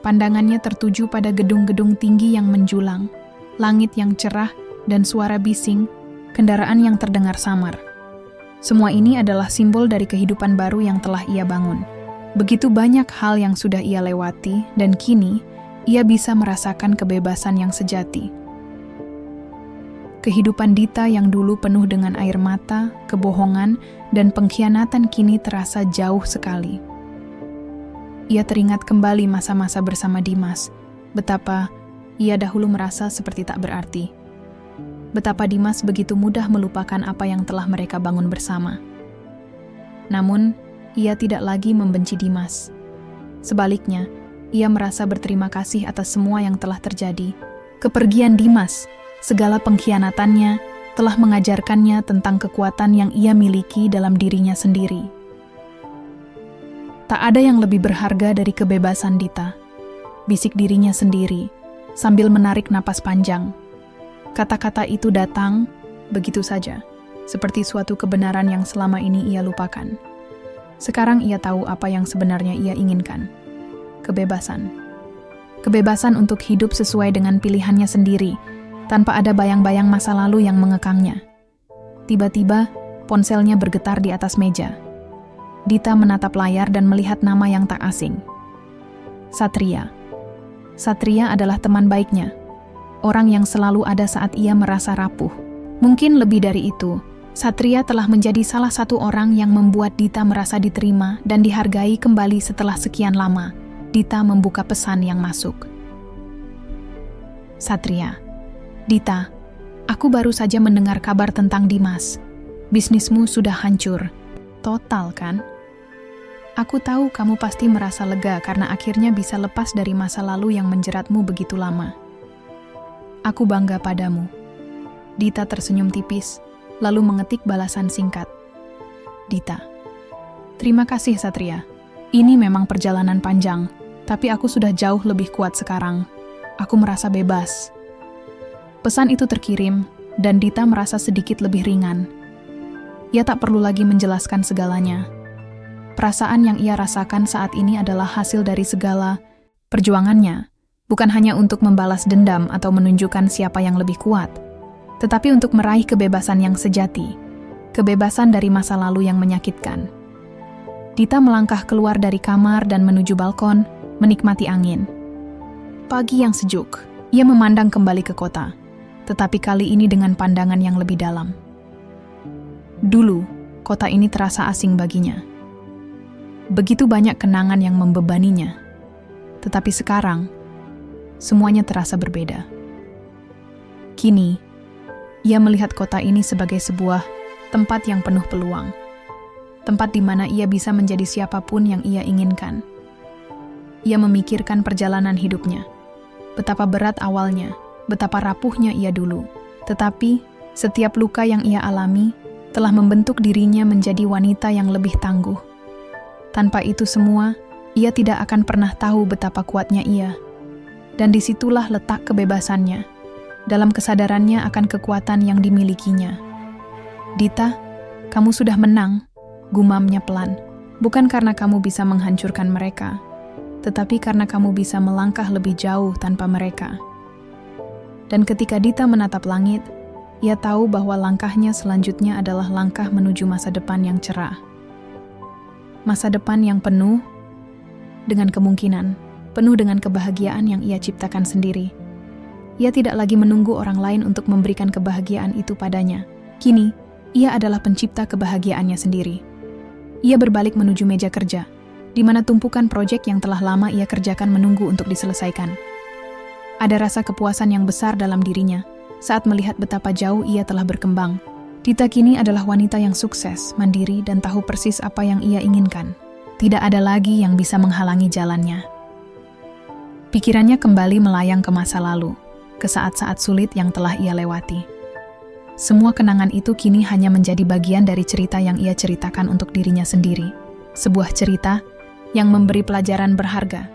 Pandangannya tertuju pada gedung-gedung tinggi yang menjulang, langit yang cerah, dan suara bising, kendaraan yang terdengar samar. Semua ini adalah simbol dari kehidupan baru yang telah ia bangun. Begitu banyak hal yang sudah ia lewati, dan kini ia bisa merasakan kebebasan yang sejati. Kehidupan Dita yang dulu penuh dengan air mata, kebohongan, dan pengkhianatan kini terasa jauh sekali. Ia teringat kembali masa-masa bersama Dimas, betapa ia dahulu merasa seperti tak berarti. Betapa Dimas begitu mudah melupakan apa yang telah mereka bangun bersama. Namun, ia tidak lagi membenci Dimas. Sebaliknya, ia merasa berterima kasih atas semua yang telah terjadi. Kepergian Dimas, segala pengkhianatannya, telah mengajarkannya tentang kekuatan yang ia miliki dalam dirinya sendiri. Tak ada yang lebih berharga dari kebebasan Dita, bisik dirinya sendiri, sambil menarik napas panjang. Kata-kata itu datang, begitu saja, seperti suatu kebenaran yang selama ini ia lupakan. Sekarang ia tahu apa yang sebenarnya ia inginkan. Kebebasan. Kebebasan untuk hidup sesuai dengan pilihannya sendiri, tanpa ada bayang-bayang masa lalu yang mengekangnya. Tiba-tiba, Ponselnya bergetar di atas meja. Dita menatap layar dan melihat nama yang tak asing. Satria. Satria adalah teman baiknya. Orang yang selalu ada saat ia merasa rapuh. Mungkin lebih dari itu, Satria telah menjadi salah satu orang yang membuat Dita merasa diterima dan dihargai kembali setelah sekian lama. Dita membuka pesan yang masuk. Satria. Dita, aku baru saja mendengar kabar tentang Dimas. Bisnismu sudah hancur. Total, kan? Aku tahu kamu pasti merasa lega karena akhirnya bisa lepas dari masa lalu yang menjeratmu begitu lama. Aku bangga padamu. Dita tersenyum tipis, lalu mengetik balasan singkat. Dita. Terima kasih, Satria. Ini memang perjalanan panjang, tapi aku sudah jauh lebih kuat sekarang. Aku merasa bebas. Pesan itu terkirim, dan Dita merasa sedikit lebih ringan. Ia tak perlu lagi menjelaskan segalanya. Perasaan yang ia rasakan saat ini adalah hasil dari segala perjuangannya, bukan hanya untuk membalas dendam atau menunjukkan siapa yang lebih kuat, tetapi untuk meraih kebebasan yang sejati, kebebasan dari masa lalu yang menyakitkan. Dita melangkah keluar dari kamar dan menuju balkon, menikmati angin. Pagi yang sejuk, ia memandang kembali ke kota, tetapi kali ini dengan pandangan yang lebih dalam. Dulu, kota ini terasa asing baginya. Begitu banyak kenangan yang membebaninya. Tetapi sekarang, semuanya terasa berbeda. Kini, ia melihat kota ini sebagai sebuah tempat yang penuh peluang. Tempat di mana ia bisa menjadi siapapun yang ia inginkan. Ia memikirkan perjalanan hidupnya. Betapa berat awalnya, betapa rapuhnya ia dulu. Tetapi, setiap luka yang ia alami telah membentuk dirinya menjadi wanita yang lebih tangguh. Tanpa itu semua, ia tidak akan pernah tahu betapa kuatnya ia. Dan disitulah letak kebebasannya, dalam kesadarannya akan kekuatan yang dimilikinya. Dita, kamu sudah menang, gumamnya pelan. Bukan karena kamu bisa menghancurkan mereka, tetapi karena kamu bisa melangkah lebih jauh tanpa mereka. Dan ketika Dita menatap langit, ia tahu bahwa langkahnya selanjutnya adalah langkah menuju masa depan yang cerah. Masa depan yang penuh dengan kemungkinan, penuh dengan kebahagiaan yang ia ciptakan sendiri. Ia tidak lagi menunggu orang lain untuk memberikan kebahagiaan itu padanya. Kini, ia adalah pencipta kebahagiaannya sendiri. Ia berbalik menuju meja kerja, di mana tumpukan proyek yang telah lama ia kerjakan menunggu untuk diselesaikan. Ada rasa kepuasan yang besar dalam dirinya saat melihat betapa jauh ia telah berkembang. Dita kini adalah wanita yang sukses, mandiri, dan tahu persis apa yang ia inginkan. Tidak ada lagi yang bisa menghalangi jalannya. Pikirannya kembali melayang ke masa lalu, ke saat-saat sulit yang telah ia lewati. Semua kenangan itu kini hanya menjadi bagian dari cerita yang ia ceritakan untuk dirinya sendiri. Sebuah cerita yang memberi pelajaran berharga.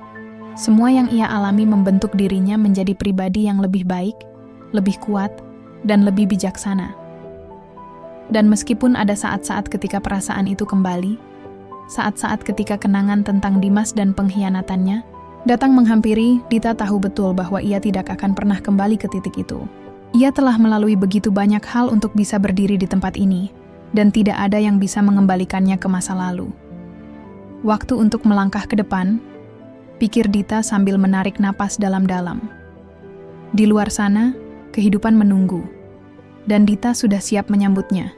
Semua yang ia alami membentuk dirinya menjadi pribadi yang lebih baik, lebih kuat, dan lebih bijaksana. Dan meskipun ada saat-saat ketika perasaan itu kembali, saat-saat ketika kenangan tentang Dimas dan pengkhianatannya datang menghampiri, Dita tahu betul bahwa ia tidak akan pernah kembali ke titik itu. Ia telah melalui begitu banyak hal untuk bisa berdiri di tempat ini, dan tidak ada yang bisa mengembalikannya ke masa lalu. Waktu untuk melangkah ke depan, pikir Dita sambil menarik napas dalam-dalam. Di luar sana, kehidupan menunggu, dan Dita sudah siap menyambutnya.